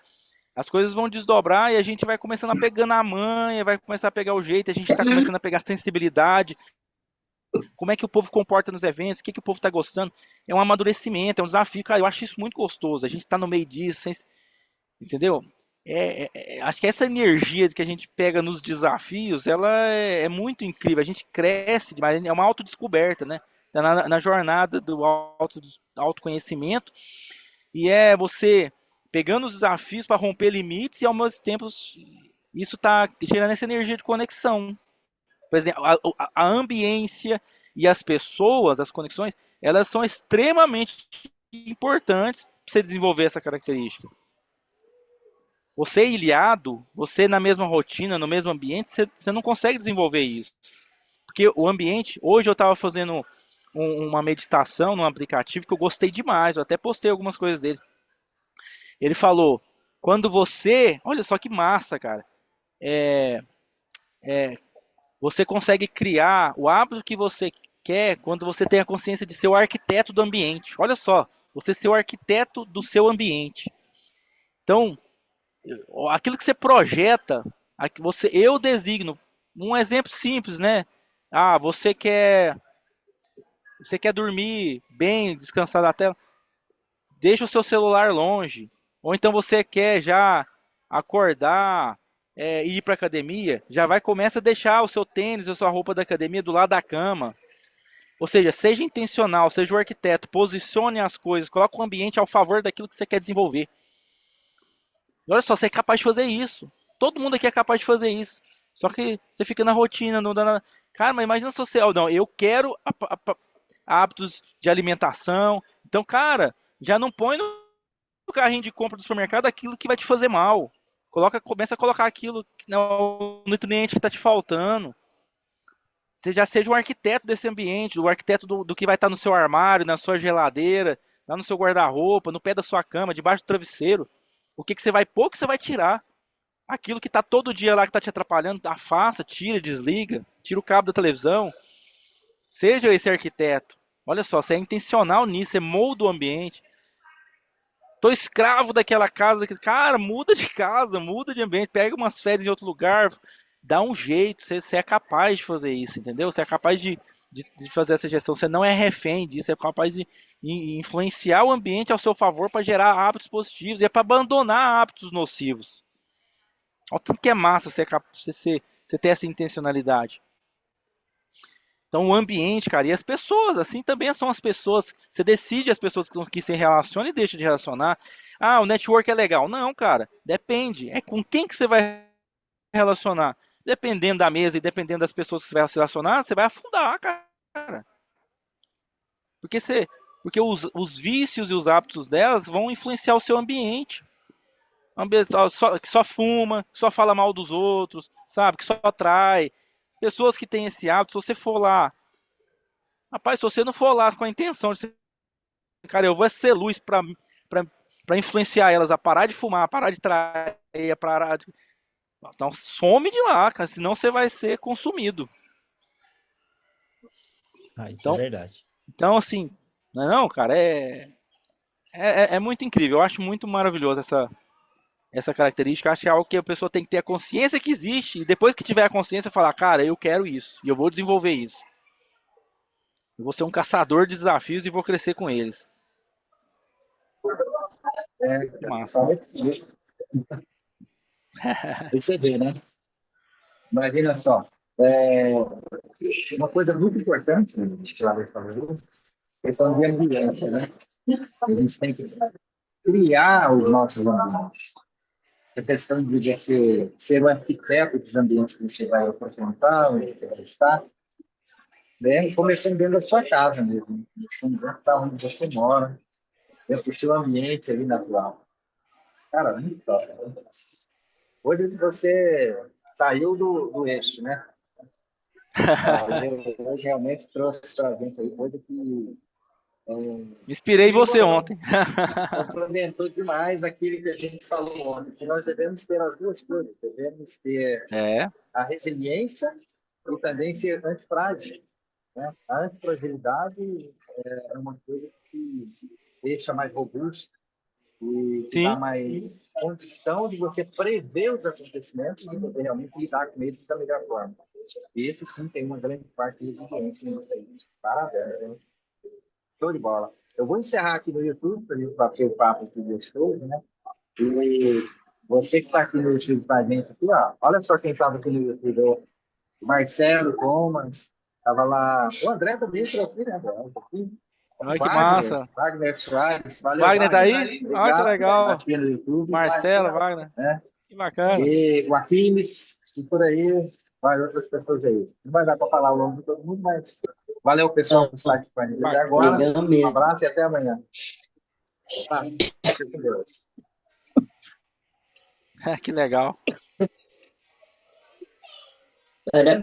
as coisas vão desdobrar e a gente vai começando a pegar na manha, vai começar a pegar o jeito, a gente está começando a pegar sensibilidade, como é que o povo comporta nos eventos, o que o povo está gostando. É um amadurecimento, é um desafio, cara, eu acho isso muito gostoso. A gente está no meio disso, entendeu? Acho que essa energia que a gente pega nos desafios, ela é muito incrível. A gente cresce demais, é uma autodescoberta, né? Tá na jornada do autoconhecimento e é você pegando os desafios para romper limites e ao mesmo tempo isso está gerando essa energia de conexão. Por exemplo, a ambiência e as pessoas, as conexões, elas são extremamente importantes para você desenvolver essa característica. Você ilhado, você na mesma rotina, no mesmo ambiente, você não consegue desenvolver isso. Porque o ambiente, hoje eu estava fazendo uma meditação num aplicativo que eu gostei demais, eu até postei algumas coisas dele. Ele falou, quando você, olha só que massa, cara, você consegue criar o hábito que você quer quando você tem a consciência de ser o arquiteto do ambiente. Olha só, você ser o arquiteto do seu ambiente. Então, aquilo que você projeta, eu designo. Um exemplo simples, né? Ah, você quer dormir bem, descansar da tela, deixa o seu celular longe. Ou então você quer já acordar e ir para academia, já vai começa a deixar o seu tênis, a sua roupa da academia do lado da cama. Ou seja, seja intencional, seja o arquiteto, posicione as coisas, coloque o ambiente ao favor daquilo que você quer desenvolver. E olha só, você é capaz de fazer isso. Todo mundo aqui é capaz de fazer isso. Só que você fica na rotina, não dá nada. Cara, mas imagina se você. Não, eu quero hábitos de alimentação. Então, cara, já não põe no carrinho de compra do supermercado aquilo que vai te fazer mal. Começa a colocar aquilo, o nutriente que está te faltando. Você já seja um arquiteto desse ambiente, o arquiteto do que vai estar no seu armário, na sua geladeira, lá no seu guarda-roupa, no pé da sua cama, debaixo do travesseiro. O que você vai pôr, o que você vai tirar. Aquilo que está todo dia lá que está te atrapalhando, afasta, tira, desliga, tira o cabo da televisão. Seja esse arquiteto. Olha só, você é intencional nisso, você molda o ambiente. Tô escravo daquela casa, cara, muda de casa, muda de ambiente, pega umas férias em outro lugar, dá um jeito, você é capaz de fazer isso, entendeu? Você é capaz de fazer essa gestão, você não é refém disso, você é capaz de influenciar o ambiente ao seu favor para gerar hábitos positivos e é para abandonar hábitos nocivos. Olha o tanto que é massa você ter essa intencionalidade. Então, o ambiente, cara, e as pessoas, assim também são as pessoas. Você decide as pessoas com que se relaciona e deixa de relacionar. Ah, o network é legal. Não, cara, depende. É com quem que você vai relacionar. Dependendo da mesa e dependendo das pessoas que você vai se relacionar, você vai afundar, cara. Porque, porque os vícios e os hábitos delas vão influenciar o seu ambiente. Que só fuma, que só fala mal dos outros, sabe? Que só atrai. Pessoas que têm esse hábito, se você for lá. Rapaz, se você não for lá com a intenção de ser, cara, eu vou ser luz pra influenciar elas a parar de fumar, a parar de trair, a parar de. Então some de lá, cara, senão você vai ser consumido. Ah, isso é Então, verdade. então assim, não, cara, é muito incrível. Eu acho muito maravilhoso essa característica. Eu acho que é algo que a pessoa tem que ter a consciência que existe e depois que tiver a consciência, falar, cara, eu quero isso e eu vou desenvolver isso. Eu vou ser um caçador de desafios e vou crescer com eles. Que massa. Aí você vê, né? Imagina só. É, uma coisa muito importante que ela falou, questão de ambiente, né? A gente tem que criar os nossos ambientes. Essa questão de você ser o arquiteto dos ambientes que você vai frequentar, onde você vai estar, né? Começando dentro da sua casa mesmo, começando dentro da onde você mora, dentro do seu ambiente ali natural. Cara, muito top. Hoje você saiu do eixo, né? Hoje realmente trouxe para a gente aí coisa que Me inspirei em você ontem. complementou demais aquilo que a gente falou ontem, que nós devemos ter as duas coisas, devemos ter É, a resiliência e também ser antifrágil, né? A antifragilidade é uma coisa que deixa mais robusto e que dá sim. mais condição de você prever os acontecimentos e poder realmente lidar com eles da melhor forma. E esse sim tem uma grande parte de resiliência em você. Parabéns, hein? Show de bola. Eu vou encerrar aqui no YouTube para a gente bater o papo aqui gostoso, né? E você que está aqui no YouTube com a gente, aqui, ó, olha só quem estava aqui no YouTube. O Marcelo, Thomas, estava lá. O André também entrou aqui, né? Olha que Wagner, massa. Wagner Soares. Valeu, Wagner tá Wagner. aí? Olha que Obrigado por estar legal. aqui no YouTube. Marcelo, Wagner. Né? Que bacana. E o Aquiles, e por aí, vai outras pessoas aí. Não vai dar para falar o nome de todo mundo, mas valeu, pessoal, por estar aqui com a gente até agora. Legal Um mesmo. abraço e até amanhã. Tá? Fique com Deus. Que legal. Parabéns.